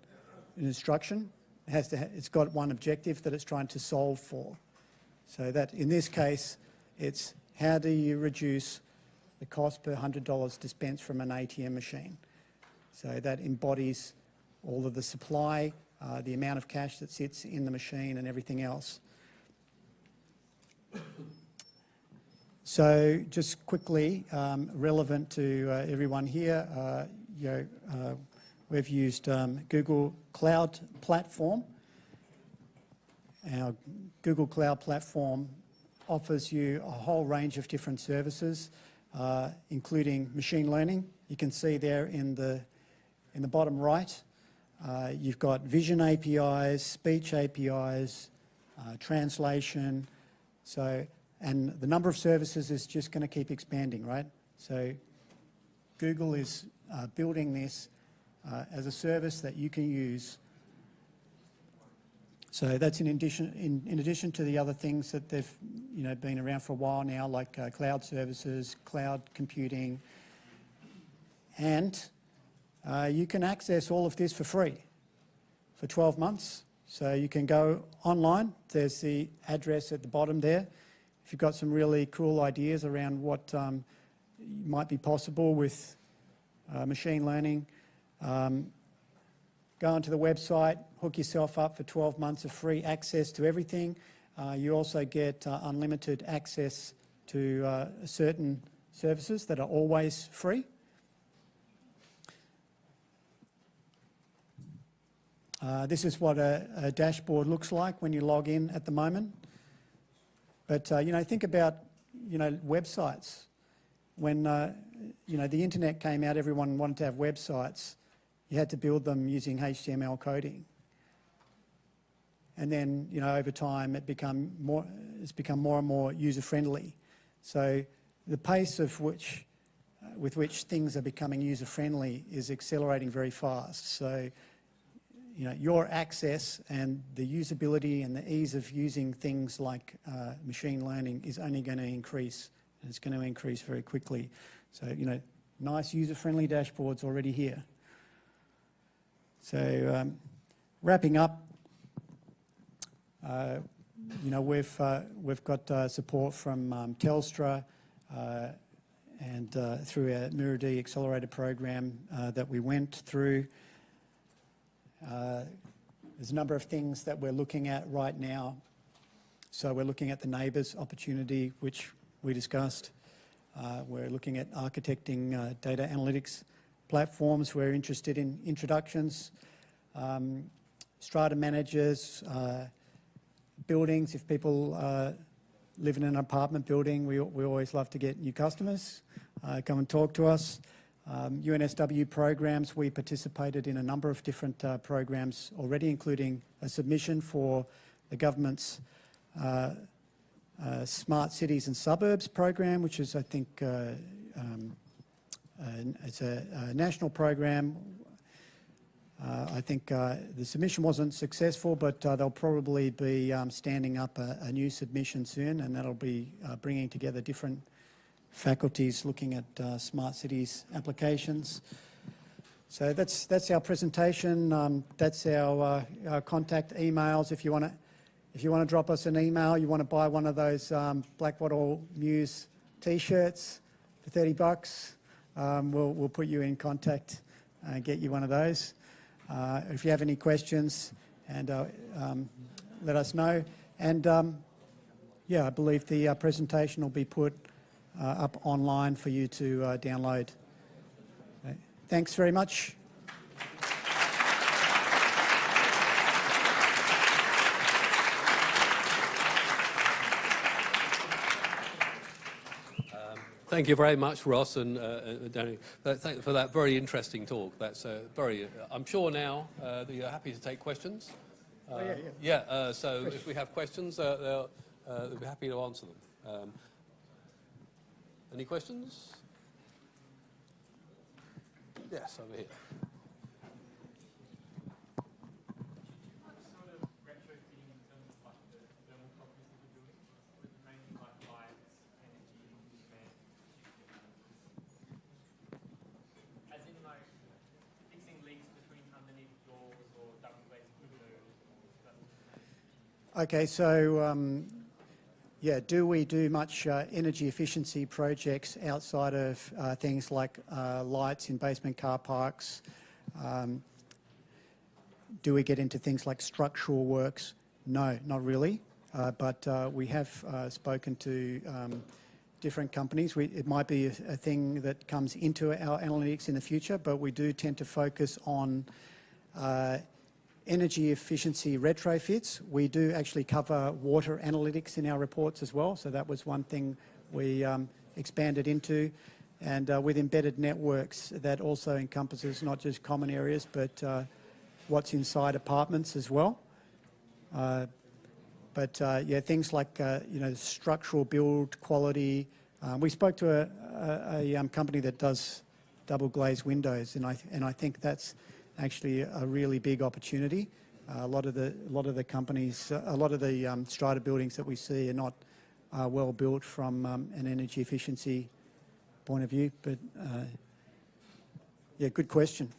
an instruction. It's got one objective that it's trying to solve for. So that in this case, it's how do you reduce the cost per $100 dispensed from an ATM machine? So that embodies all of the supply, the amount of cash that sits in the machine and everything else. So just quickly, relevant to everyone here, we've used Google Cloud Platform. Our Google Cloud Platform offers you a whole range of different services, including machine learning. You can see there in the bottom right, you've got vision APIs, speech APIs, translation. And the number of services is just going to keep expanding, right? So Google is building this as a service that you can use. So that's in addition to the other things that they've been around for a while now, like cloud services, cloud computing, and you can access all of this for free for 12 months. So you can go online. There's the address at the bottom there. If you've got some really cool ideas around what might be possible with machine learning, go onto the website, hook yourself up for 12 months of free access to everything. You also get unlimited access to certain services that are always free. This is what a dashboard looks like when you log in at the moment. But, think about, websites. When, the internet came out, everyone wanted to have websites. You had to build them using HTML coding. And then, over time, it's become more and more user-friendly. So the pace with which things are becoming user-friendly is accelerating very fast. So, your access and the usability and the ease of using things like machine learning is only going to increase, and it's going to increase very quickly. So, nice user-friendly dashboards already here. So, wrapping up, we've got support from Telstra and through our muru-D accelerator program that we went through. There's a number of things that we're looking at right now. So we're looking at the neighbours opportunity, which we discussed. We're looking at architecting data analytics platforms. We're interested in introductions, strata managers, buildings. If people live in an apartment building, we always love to get new customers. Come and talk to us. UNSW programs, we participated in a number of different programs already, including a submission for the government's Smart Cities and Suburbs program, which is, I think, it's a national program. I think the submission wasn't successful, but they'll probably be standing up a new submission soon, and that'll be bringing together different faculties looking at smart cities applications. So that's our presentation. That's our contact emails. If you want to drop us an email, you want to buy one of those Blackwater Muse T-shirts for $30, we'll put you in contact and get you one of those. If you have any questions, and let us know. And I believe the presentation will be put up online for you to download. Okay. Thanks very much. Thank you very much, Ross and Danny, for that very interesting talk. That's I'm sure now that you're happy to take questions. So if we have questions, they'll be happy to answer them. Any questions? Yes, over here. Okay, so do we do much energy efficiency projects outside of things like lights in basement car parks? Do we get into things like structural works? No, not really. But we have spoken to different companies. It might be a thing that comes into our analytics in the future, but we do tend to focus on energy efficiency retrofits. We do actually cover water analytics in our reports as well, so that was one thing we expanded into. And with embedded networks, that also encompasses not just common areas, but what's inside apartments as well. Yeah, things like structural build quality. We spoke to a company that does double glazed windows, and I think that's actually a really big opportunity. A lot of the companies, a lot of the strata buildings that we see are not well built from an energy efficiency point of view. But yeah, good question.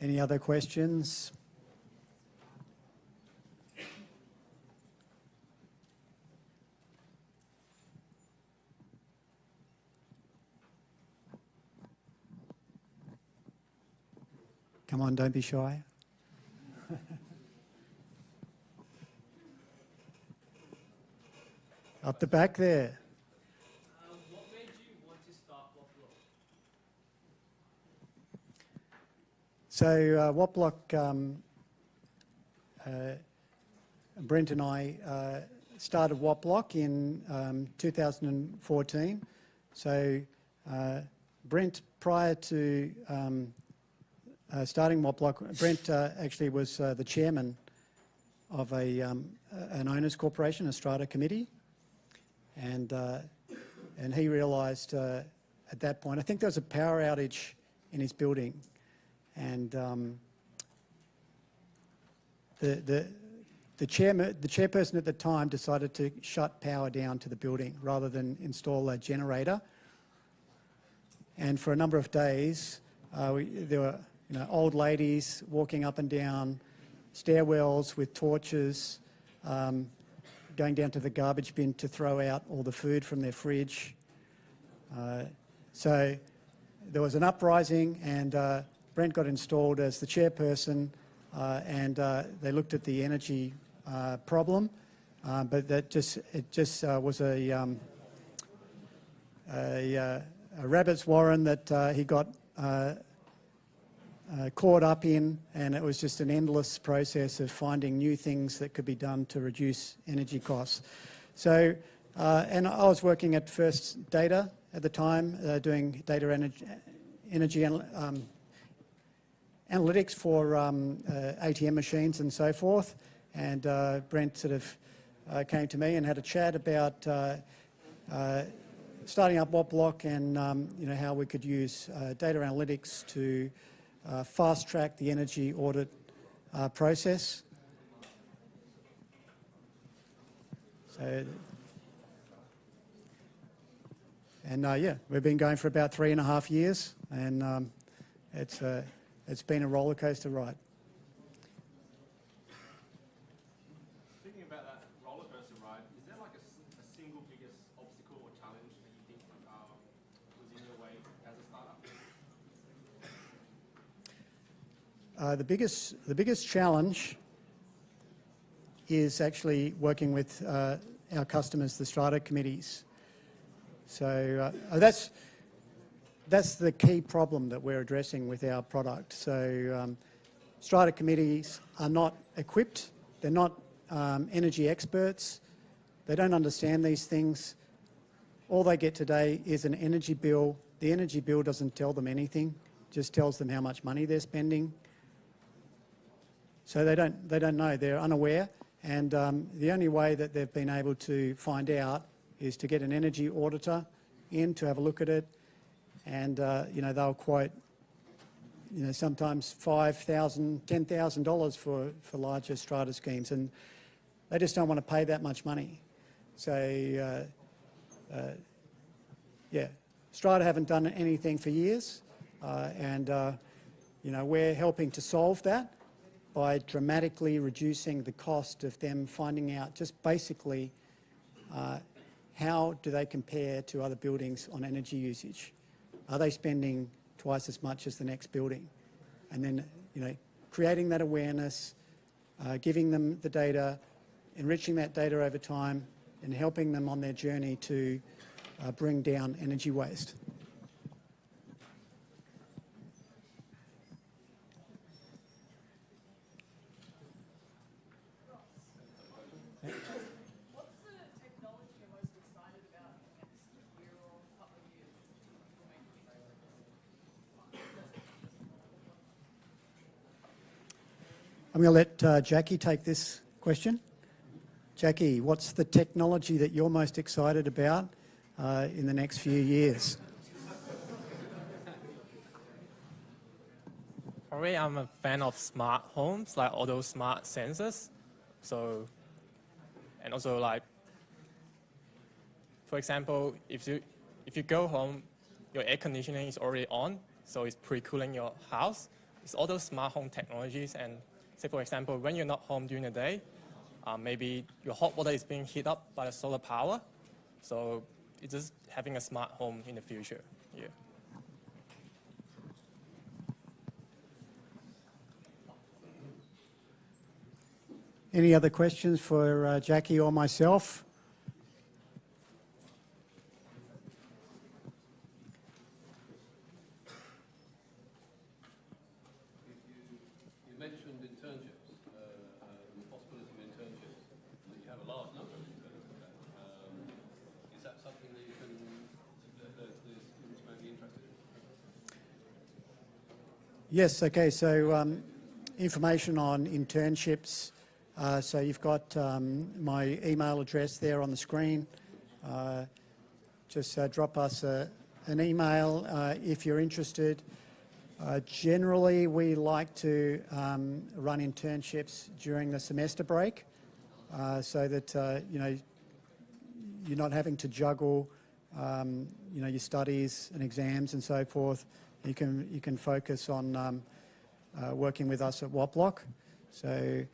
Any other questions? Come on, don't be shy. Up the back there. What made you want to start Wattblock? So Wattblock, Brent and I started Wattblock in 2014. So Brent, prior to starting Wattblock, Brent actually was the chairman of an owners corporation, a strata committee, and he realised at that point, I think there was a power outage in his building, and the chairperson at the time decided to shut power down to the building rather than install a generator. And for a number of days, there were old ladies walking up and down stairwells with torches, going down to the garbage bin to throw out all the food from their fridge. So there was an uprising, and Brent got installed as the chairperson, and they looked at the energy problem, but it just was a rabbit's warren that he got caught up in, and it was just an endless process of finding new things that could be done to reduce energy costs. So, and I was working at First Data at the time, doing data energy analytics for ATM machines and so forth. And Brent sort of came to me and had a chat about starting up Wattblock and how we could use data analytics to fast track the energy audit process. So, and yeah, we've been going for about 3.5 years, and it's been a roller coaster ride. Thinking about that roller coaster ride, is there like a single biggest obstacle or challenge that you think was in your way as a startup? The biggest challenge is actually working with our customers, the strata committees. So that's the key problem that we're addressing with our product. So strata committees are not equipped. They're not energy experts. They don't understand these things. All they get today is an energy bill. The energy bill doesn't tell them anything, just tells them how much money they're spending. So they don't know. They're unaware. And the only way that they've been able to find out is to get an energy auditor in to have a look at it. And, they'll quote, sometimes $5,000, $10,000 for larger strata schemes. And they just don't want to pay that much money. So, yeah, strata haven't done anything for years. We're helping to solve that by dramatically reducing the cost of them finding out just basically how do they compare to other buildings on energy usage. Are they spending twice as much as the next building? And then, creating that awareness, giving them the data, enriching that data over time, and helping them on their journey to bring down energy waste. What's the technology you're most excited about in the next year or couple of years? I'm going to let Jacky take this question. Jacky, what's the technology that you're most excited about in the next few years? Probably I'm a fan of smart homes, like all those smart sensors. So, and also like, for example, if you go home, your air conditioning is already on, so it's pre-cooling your house. It's all those smart home technologies. And say, for example, when you're not home during the day, maybe your hot water is being heated up by the solar power. So it's just having a smart home in the future. Yeah. Any other questions for Jacky or myself? You mentioned internships, and the possibility of internships, that you have a large number of internships. Is that something that you can, that students may be interested in? Yes, okay, so information on internships. So you've got my email address there on the screen. Just drop us an email if you're interested. Generally, we like to run internships during the semester break so that you know, you're not having to juggle you know, your studies and exams and so forth. You can focus on working with us at Wattblock. So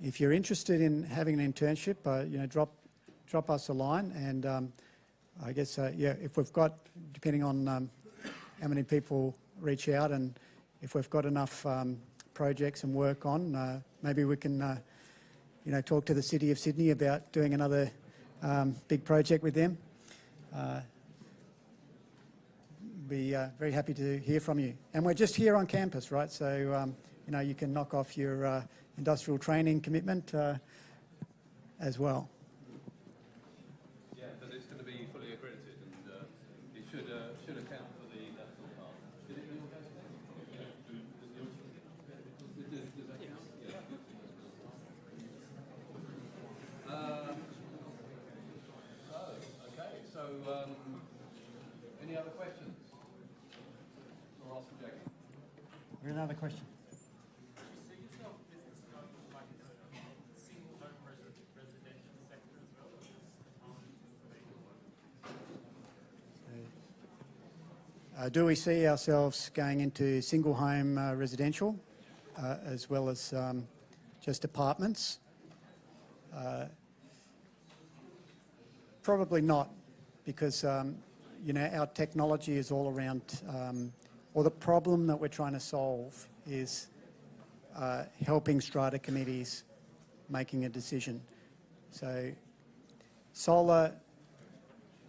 if you're interested in having an internship, you know, drop us a line, and I guess yeah, if we've got, depending on how many people reach out, and if we've got enough projects and work on, maybe we can you know, talk to the City of Sydney about doing another big project with them. Be very happy to hear from you. And we're just here on campus, right? So you know, you can knock off your industrial training commitment as well. Yeah, because it's going to be fully accredited, and it should account for the national part. Did it in your case? Yeah. Does that count? Yeah. Okay, so any other questions for Ross and Jacky? Another question. Do we see ourselves going into single home residential as well as just apartments? Probably not, because you know, our technology is all around, or the problem that we're trying to solve is helping strata committees making a decision. So solar,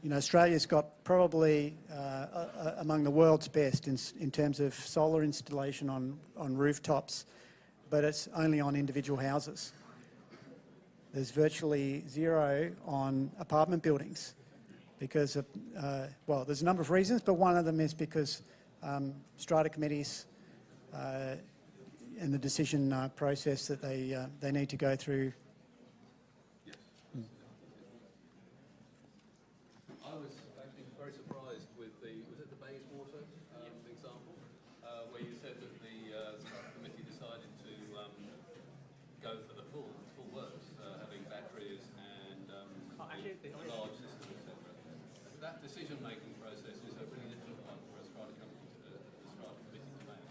you know, Australia's got probably among the world's best in terms of solar installation on rooftops, but it's only on individual houses. There's virtually zero on apartment buildings because of, well, there's a number of reasons, but one of them is because strata committees and the decision process that they need to go through. I was actually very surprised with the, was it the Bayswater example, where you said that the strata committee decided to go for the full works, having batteries and a large system, etc. That decision-making process is a really difficult one for a strata committee to make.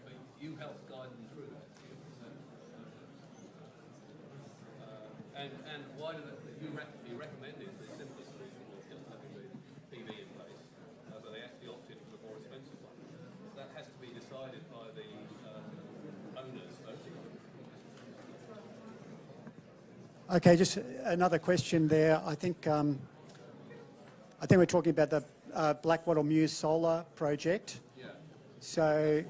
But you help guide them through that. And why did you recommended the simplest solution was just having the PV in place, but they actually opted for the more expensive one. That has to be decided by the owners voting. Okay, just another question there. I think we're talking about the Blackwattle Muse solar project. Yeah. So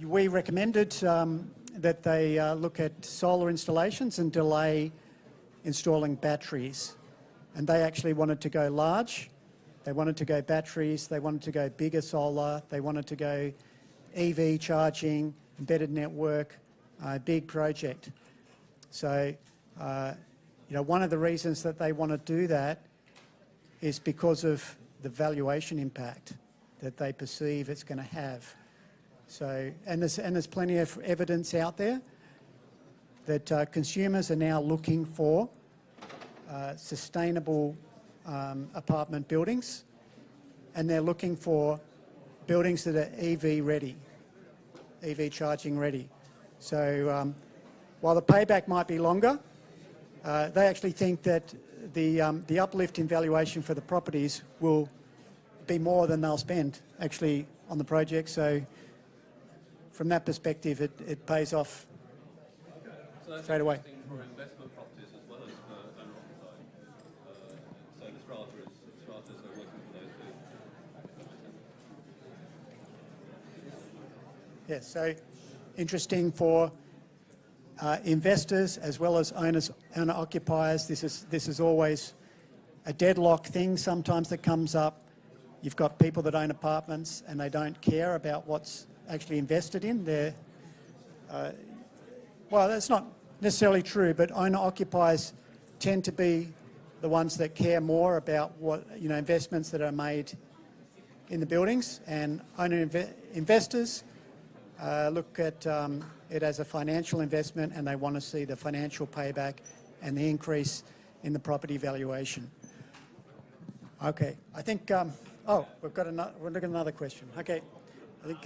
we recommended that they look at solar installations and delay installing batteries. And they actually wanted to go large. They wanted to go batteries. They wanted to go bigger solar. They wanted to go EV charging, embedded network, big project. So, one of the reasons that they want to do that is because of the valuation impact that they perceive it's going to have. So, and there's plenty of evidence out there that consumers are now looking for sustainable apartment buildings, and they're looking for buildings that are EV ready, EV charging ready. So while the payback might be longer, they actually think that the uplift in valuation for the properties will be more than they'll spend actually on the project. So from that perspective, it pays off straight away. For investment properties as well as for owner-occupied. So the Strata is working for those too. Yes, so interesting for investors as well as owner-occupiers. This is always a deadlock thing sometimes that comes up. You've got people that own apartments and they don't care about what's actually invested in. Well, that's not necessarily true, but owner-occupiers tend to be the ones that care more about what, investments that are made in the buildings, and investors look at it as a financial investment, and they want to see the financial payback and the increase in the property valuation. Okay, I think, we've got another question. Okay, I think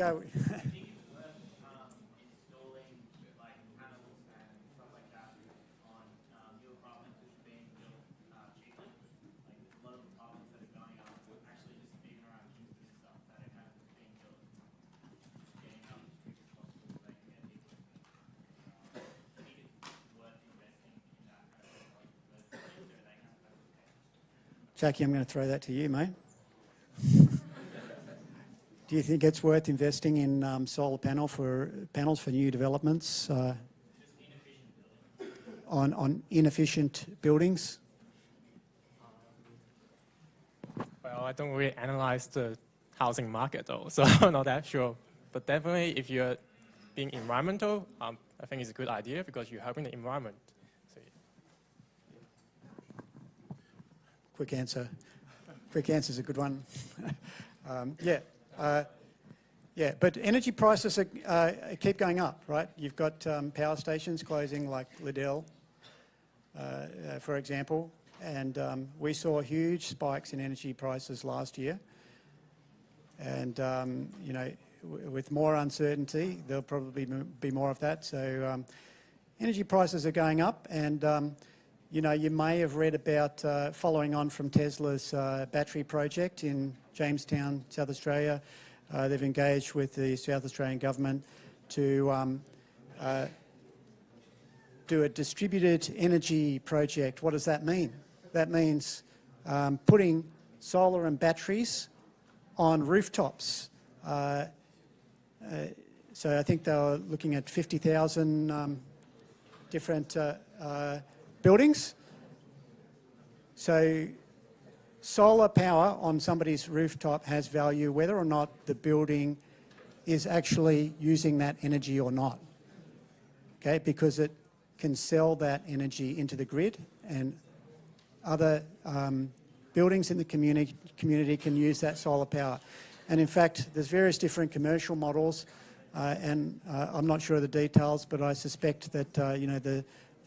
Jacky, I'm going to throw that to you, mate. Do you think it's worth investing in solar panels for new developments on inefficient buildings? Well, I don't really analyze the housing market though, so I'm not that sure. But definitely, if you're being environmental, I think it's a good idea because you're helping the environment. So, Quick answer. Quick answer is a good one. Yeah, but energy prices keep going up, right? You've got power stations closing like Liddell, for example, and we saw huge spikes in energy prices last year. And, with more uncertainty, there'll probably be more of that. So energy prices are going up, and you may have read about, following on from Tesla's battery project in Jamestown, South Australia. They've engaged with the South Australian government to do a distributed energy project. What does that mean? That means putting solar and batteries on rooftops. So I think they were looking at 50,000 different buildings. So solar power on somebody's rooftop has value whether or not the building is actually using that energy or not, okay? Because it can sell that energy into the grid, and other buildings in the community can use that solar power. And in fact, there's various different commercial models, and I'm not sure of the details, but I suspect that the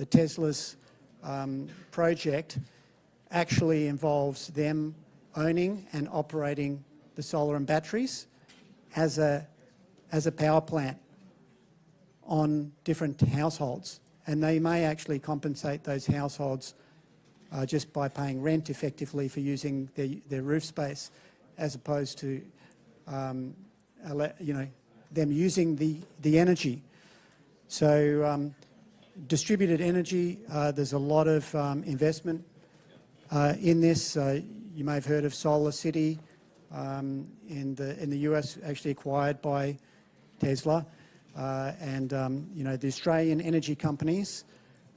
Tesla's project actually involves them owning and operating the solar and batteries as a power plant on different households. And they may actually compensate those households just by paying rent effectively for using their roof space, as opposed to them using the energy. So distributed energy, there's a lot of investment in this. You may have heard of Solar City in the US, actually acquired by Tesla. The Australian energy companies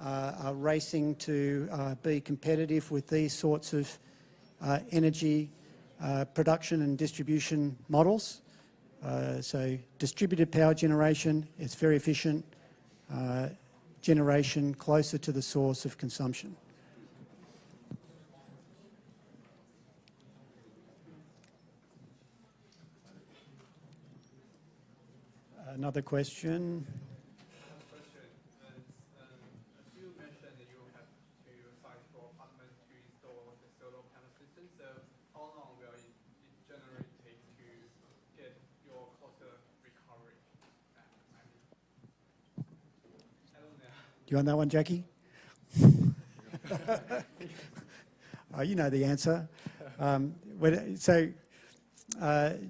are racing to be competitive with these sorts of energy production and distribution models. So distributed power generation, it's very efficient. Generation closer to the source of consumption. Another question. You mentioned that you have to site for apartments to install the solar panel system. So how long will it generally take to get your cost recovery? I don't know. Do you want that one, Jacky? You know the answer.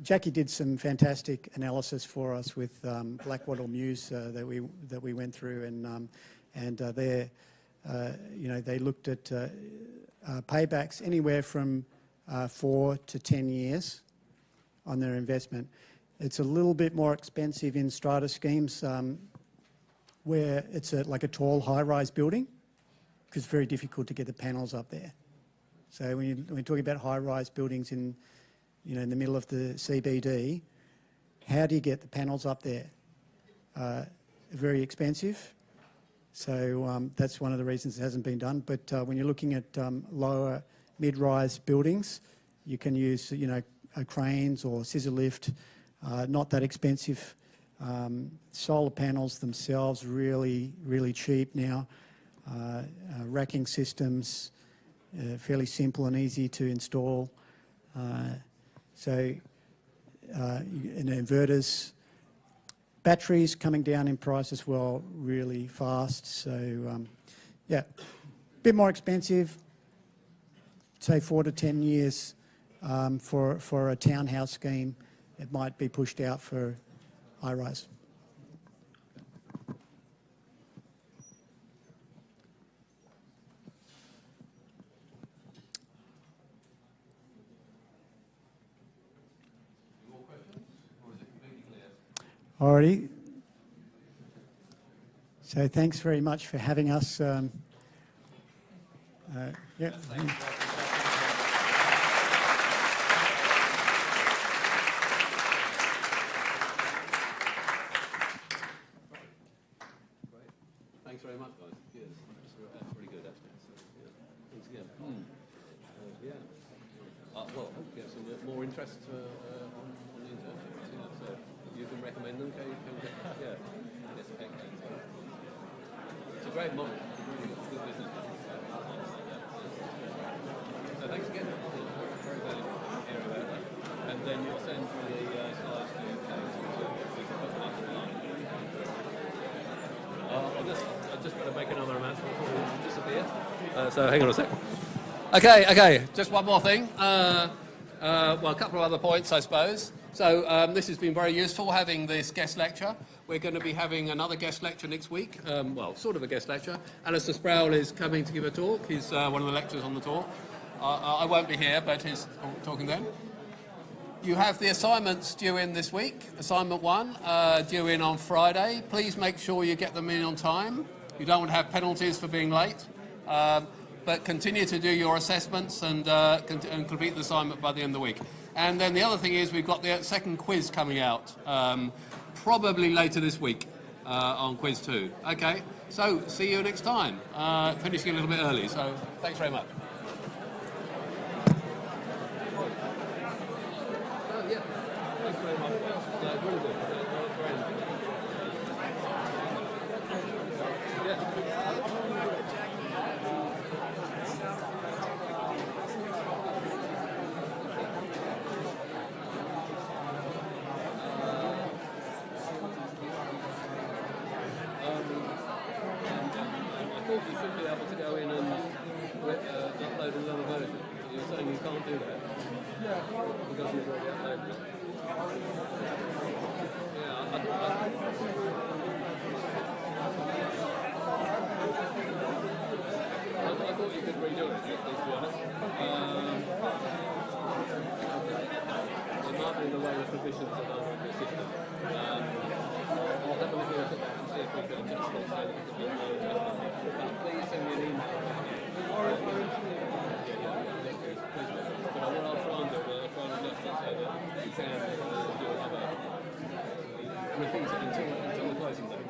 Jacky did some fantastic analysis for us with Blackwater Muse that we went through, and they looked at paybacks anywhere from 4 to 10 years on their investment. It's a little bit more expensive in strata schemes where it's like a tall, high-rise building, because it's very difficult to get the panels up there. So when you're talking about high-rise buildings in the middle of the CBD, how do you get the panels up there? Very expensive. So that's one of the reasons it hasn't been done. But when you're looking at lower mid-rise buildings, you can use cranes or scissor lift. Not that expensive. Solar panels themselves really, really cheap now. Racking systems, fairly simple and easy to install. And inverters, batteries coming down in price as well, really fast. So a bit more expensive, say 4 to 10 years for a townhouse scheme. It might be pushed out for high-rise. Alrighty. So thanks very much for having us. Thanks very much, guys. Yes, that's pretty good, actually. So, thanks again. Well, hope we get some more interest on the internet. So you can recommend them. Yes, excellent. It's a great model. Really good business. So thanks again. Very valuable to hear about that. And then you'll send through the slides to we can put them up online. I just better make another announcement before we disappear. So hang on a sec. Okay. Just one more thing. A couple of other points, I suppose. So this has been very useful, having this guest lecture. We're going to be having another guest lecture next week. Sort of a guest lecture. Alistair Sproul is coming to give a talk. He's one of the lecturers on the talk. I won't be here, but he's talking then. You have the assignments due in this week. Assignment 1 due in on Friday. Please make sure you get them in on time. You don't want to have penalties for being late. But continue to do your assessments and complete the assignment by the end of the week. And then the other thing is we've got the second quiz coming out, probably later this week on quiz 2. Okay, so see you next time. Finishing a little bit early, so thanks very much. Thanks very much. Really good. Very nice. You should be able to go in and upload another version. You're saying you can't do that? Yeah. Because you've already uploaded it. Yeah, understand the way the provisions are done in the system. I'll have a look at that and see if we can adjust it so that it's a bit more adjustable. Please send me an email. But what I'll try and do, I'll try and adjust it so that you can do another repeat it until the closing date.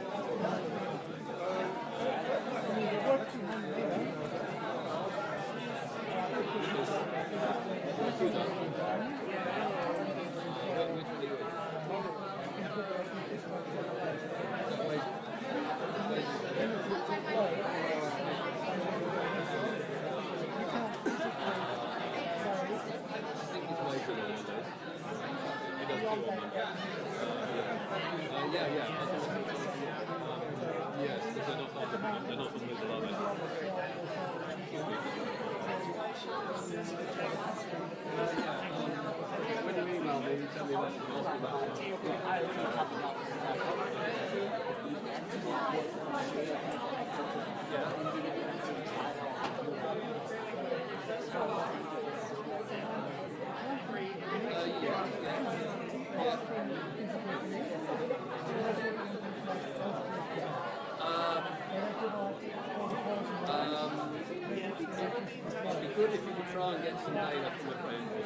Yes, they're not on the middle of it. When you email me, you tell me what you ask about it'd be good if you could try and get some data from a friend or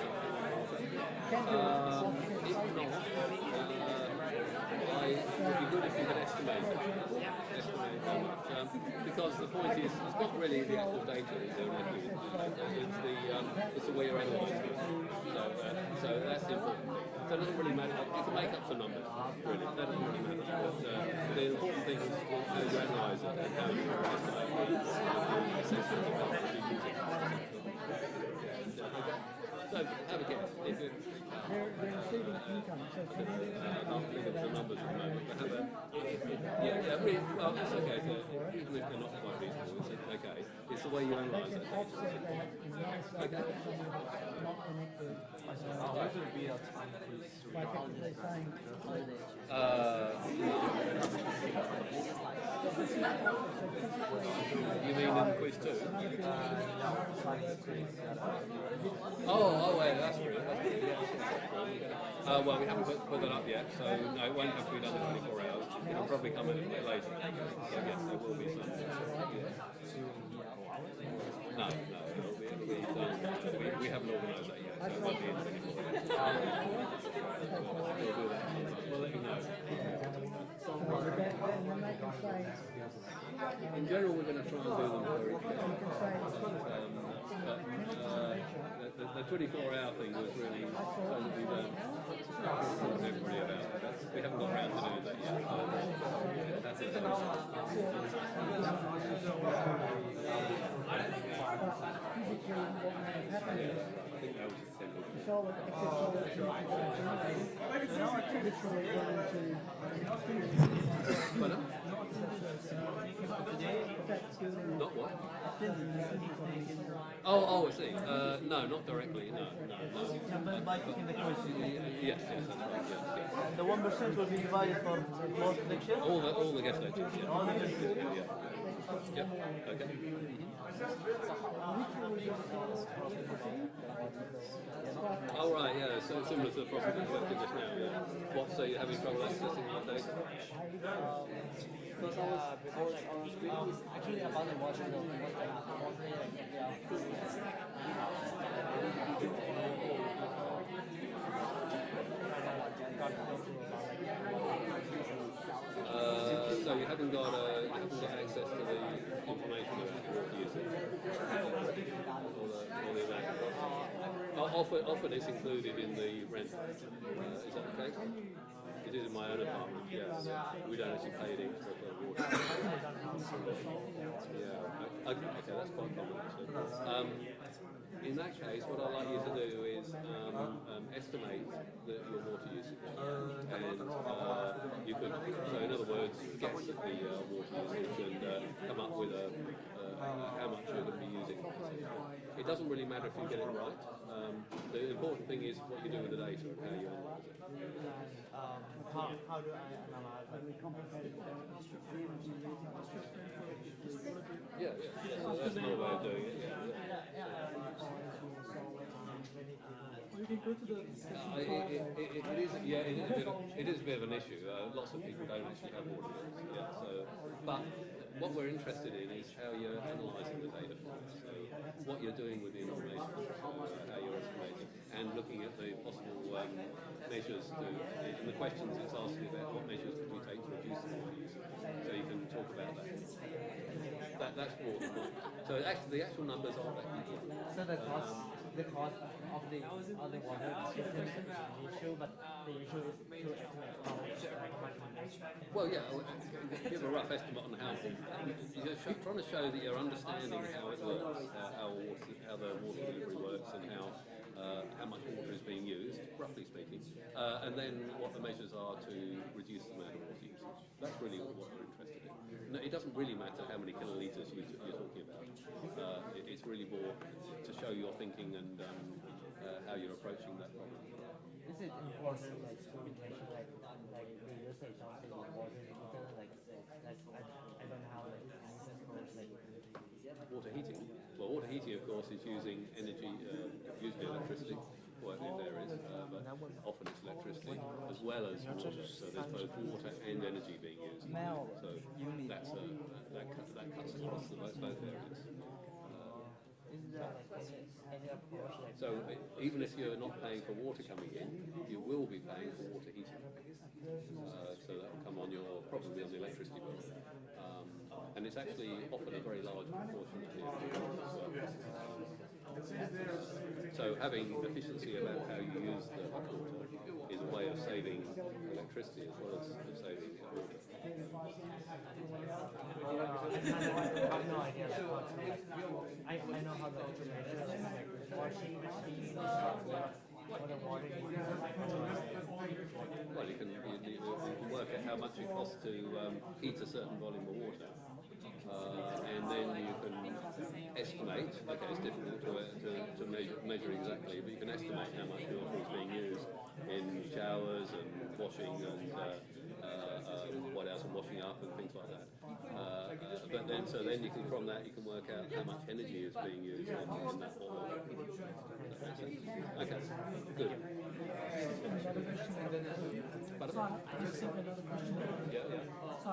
something. If not, it would be good if you could estimate how much. Because the point is, it's not really the actual data that they're looking at, it's the way you're analysing it. So that's important. So it doesn't really matter. You can make up some numbers, really. That doesn't really matter. But the important thing is how you analyse it and how you estimate the assessment of how much you're using. So have a guess. If it, they're receiving income, so can they... not think of the numbers at the moment, but have a... really, well, it's okay. So even if they're not quite reasonable, it's okay. It's the way you analyse it. Okay. Not connected. By effectively saying... You mean in quiz 2? Oh, wait, that's true. Well, we haven't put that up yet, so no, it won't have to be done in 24 hours. It'll probably come in a bit later. So yes, there will be some. No, it'll be done. We haven't organised that yet, so it won't be in 24 hours. We'll do that. We'll let you know. In general, we're going to try and do them very but the 24-hour thing was really supposed to be done. Everybody about it. We haven't got around to doing that yet. So that's it. Not what? Oh, I see. No, not directly. No. Yes, that's right. Yes. The 1% will be divided for both lectures? All the guest lectures, yeah. All the guest lectures, yeah. Yep, okay. Oh, right, yeah, so similar to the problem that you went through just now, yeah. What, so you're having trouble accessing that data? Because I was on screen, actually about the watching so you haven't got access to the information about what users or the amount. Often it's included in the rent. Is that the case? It is in my own apartment, yes. We don't actually pay it extra for water. Yeah, okay, that's quite common actually. In that case, what I'd like you to do is estimate your water usage. And you could, so in other words, guess at the water usage and come up with how much you're going to be using. It doesn't really matter if you get it right. The important thing is what you do with the data and how you analyse it. How do I analyze it? Yeah, so that's another way of doing it. Yeah. can go to the discussion it is a bit of an issue. Lots of people don't actually have water bills. Yeah, so, but what we're interested in is how you're analysing the data from it. So what you're doing with the information, how you're estimating, and looking at the possible measures to, in the questions it's asking about what measures could we take to reduce the water use. So you can talk about that. That's more than one. So actually, the actual numbers are that. So the cost of the water system is an issue, but the issue is to estimate how much money. Well, yeah, give a rough estimate on how you're trying to show that you're understanding how it works, how the water delivery works, and how much water is being used, roughly speaking, and then what the measures are to reduce the amount of water usage. That's really what we're interested in. No, it doesn't really matter how many kilolitres you're talking about. It's really more to show your thinking and how you're approaching that problem. Is it important, like, to mention, like the usage of the water heater, like I don't know how like users goes like water heating. Well, water heating, of course, is using energy, usually electricity, or if there is, but often it's electricity as well as water. So there's both water and energy being used. So that cuts across both areas. Is there like any approach like so even if you're not paying for water coming in, you will be paying for water heating. So that will come on probably on the electricity bill. And it's actually often a very large proportion of the energy. So having efficiency about how you use the water is a way of saving electricity as well as saving water. I have no idea how to I know how to measure like washing machine or the water heater. Well, you can work out how much it costs to heat a certain volume of water. And then you can estimate, okay, it's difficult to measure exactly, but you can estimate how much water is being used in showers and washing and what else, and washing up and things like that. But then you can, from that, you can work out how much energy is being used in that water. That makes sense. Okay, good. Another question. Pardon? So I just have another question. Yeah. So I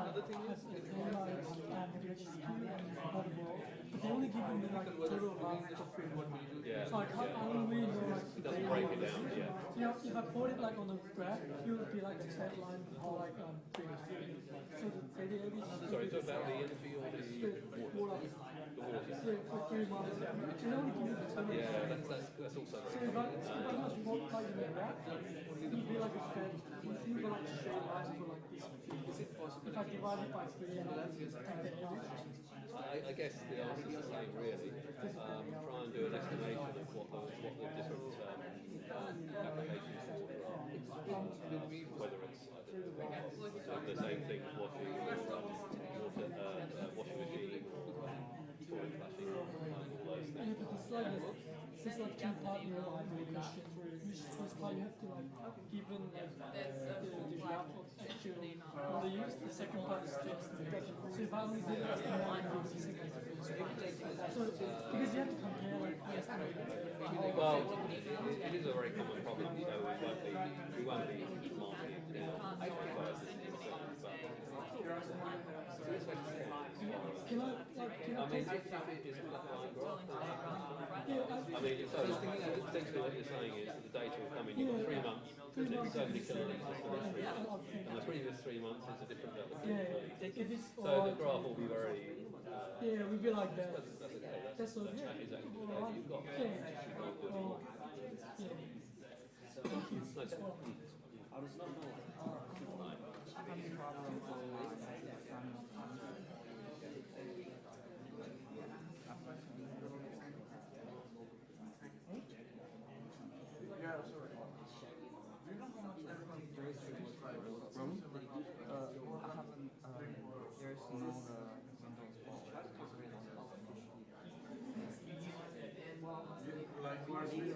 but they only give me like total amount of free water. Yeah. So I don't really know like It doesn't break it down, yeah. You know, if I put it like on a graph, it would be like the fat line for like so the daily. Sorry, so about the energy or the water? The water. Yeah, for 3 months. They only give me the total. Yeah, that's also. So if I just multiply in the graph, it would be like a fat, it would be like a straight line for like this. Is it possible? If I divide it by 3 and I take the average. I guess the answer is the same, really. Try and do an estimation of what the different applications are. Whether it's the same thing as washing machine, toilet flushing, all those things. This is like two-part question. First part you have to like given the graph of actual water use. The second part is just so if I only did the estimate, so because you have to compare like the estimate. Well, it is a very common problem, so we won't be marking it down by 50%. Can I take is a flat line graph? I mean, so essentially what you're saying is that the data will come in, you've got 3 months, and it's so many kilolitres for the 3 months, and the previous 3 months is a different level of kilolitres. So the graph will be very... yeah, we'll be like that. That's okay. That's okay. That is actually the data you've got. Yeah, sorry. Do you know how much everyone goes to this room? I haven't, there's no Windows Like last week?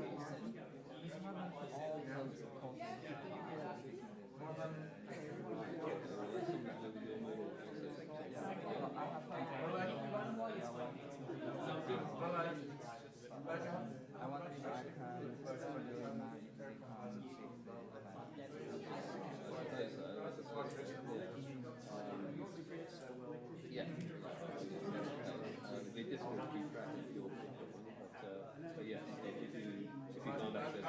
I want to buy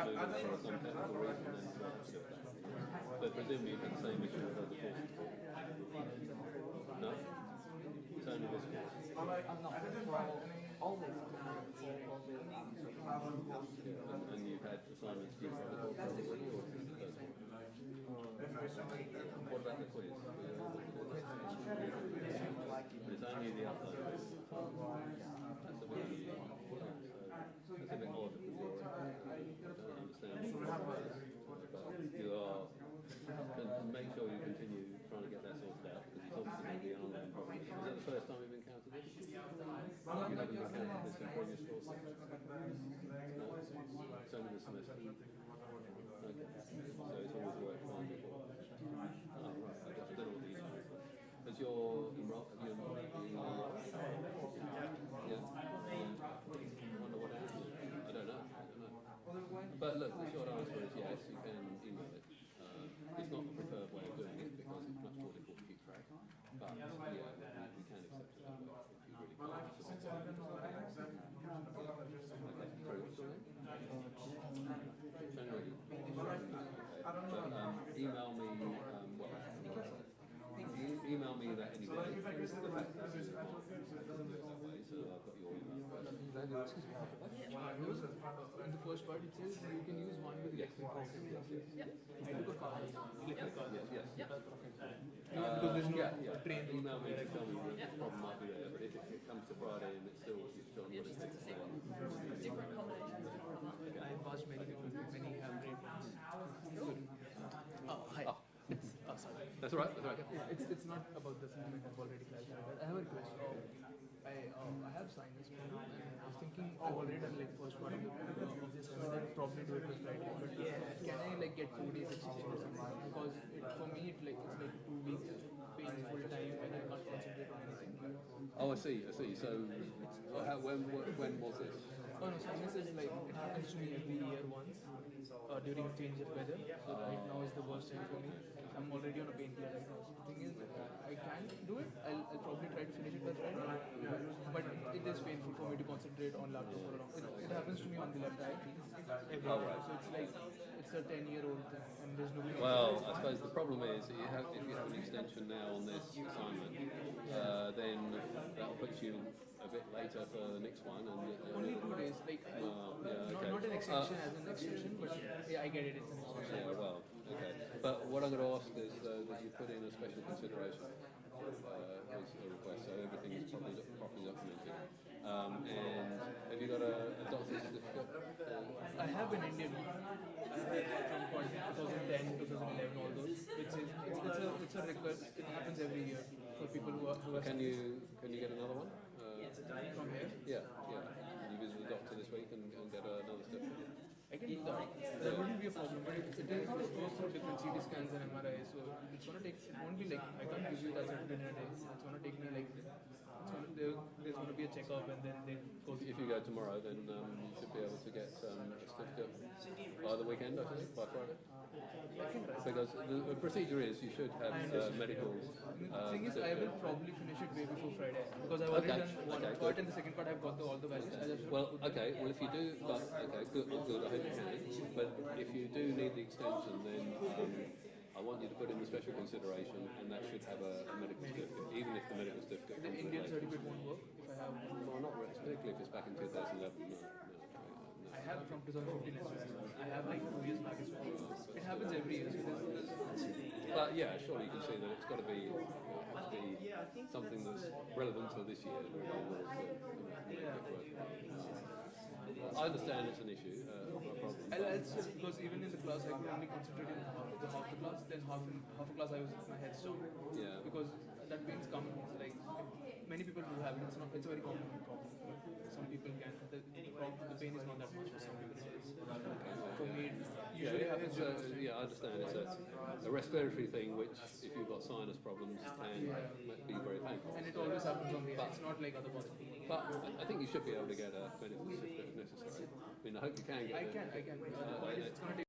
move it for some technical reason, then you have to do it that way. But presumably you've had the same issue with other courses before. No? It's only this course. Always. And you've had assignments due for other courses already, or is this the first one? What about the quiz? But it's only the upload. That's a bit odd because I don't understand. But you are, can make sure you continue trying to get that sorted out because it's obviously going to be an online problem. Is that the first time you've encountered this? You haven't encountered this in previous courses? No? It's only the semester. Okay. So it's always worked fine before. Oh, right. I don't know what the issue is. Has your enrolled? Have you enrolled? Yeah. Wonder what happened. I don't know. But look, the short answer is yes, you can email it. It's not the preferred way of doing it because it's much more difficult to keep track. But yeah, we can accept it that way if you really can't. Email me. Email me that anyway. The fact that that way, so I've got your email. In the first part, it says you can use one with electric car. I took a car. Electric car. Yes. Because there's no train. Email me to tell me what the problem might be there, but if it comes to Friday and it's still on what it takes, Different combinations. I've asked many people, many have great ones. Oh, hi. Sorry. That's all right. That's all right. It's not about the assignment. I've already clarified that. I have a request. I have signed this one, and I was thinking I've already done like first one of this assignment. I'll probably do it this Friday. But can I like get 2 days extension or something? Because for me it's like 2 weeks paying full time and I can't concentrate on anything. Oh, I see. So, when was this? Oh no, so this is like it happens to me every year once during change of weather. So right now is the worst time for me. I'm already on a painkiller right now. So the thing is, I can do it. I'll probably try to finish it by Friday. But it is painful for me to concentrate on laptop for a long time. It happens to me on the left eye. So it's like it's a 10-year-old thing, and there's no way. Well, I suppose the problem is that if you have an extension now on this assignment, then that puts you a bit later for the next one. And only 2 days, like not an extension as an extension, but yeah, I get it. It's an extension. Yeah, well, okay. But what I'm going to ask is that you put in a special consideration as a request, so everything is properly documented. And have you got a doctor's certificate? I have an Indian from 2010, 2011, all those. It's a request. It happens every year for people who are. Can you get another one? From here? Yeah. You visit the doctor this week and get another certificate. I can do that. That wouldn't be a problem, but it goes through different CT scans and MRI, so it's gonna take. It won't be like I can't give you that certificate in a day. It's gonna take me like. There's gonna be a checkup and then they go. If you go tomorrow, then you should be able to get a certificate by the weekend, I think, by Friday. Because the procedure is you should have medical. The thing is, I will probably finish it way before Friday because I've already done one part and the second part I've got all the values. Well, okay. Well, if you do, good. I hope you can. But if you do need the extension, then I want you to put in the special consideration, and that should have a medical certificate, even if the medical certificate. The Indian certificate won't work if I have. Well, not really, particularly if it's back in 2011. No. I have from 2015 as well. I have like 2 years back as well. It happens every year. But yeah, surely you can see that it's got to be something that's relevant to this year. I understand it's an issue, not a problem. Because even in the class, I could only concentrate in half the class. Then half a class, I was my head down. Yeah. Because that pain's common. Like many people do have it. It's a very common problem. Some people can. The pain is not that much for some people. For me, it usually happens. I understand. It's a respiratory thing, which if you've got sinus problems, can be very painful. And it always happens on the head. It's not like other parts. But I think you should be able to get a medical certificate if necessary. I mean, I hope you can get it. I can. It's going to take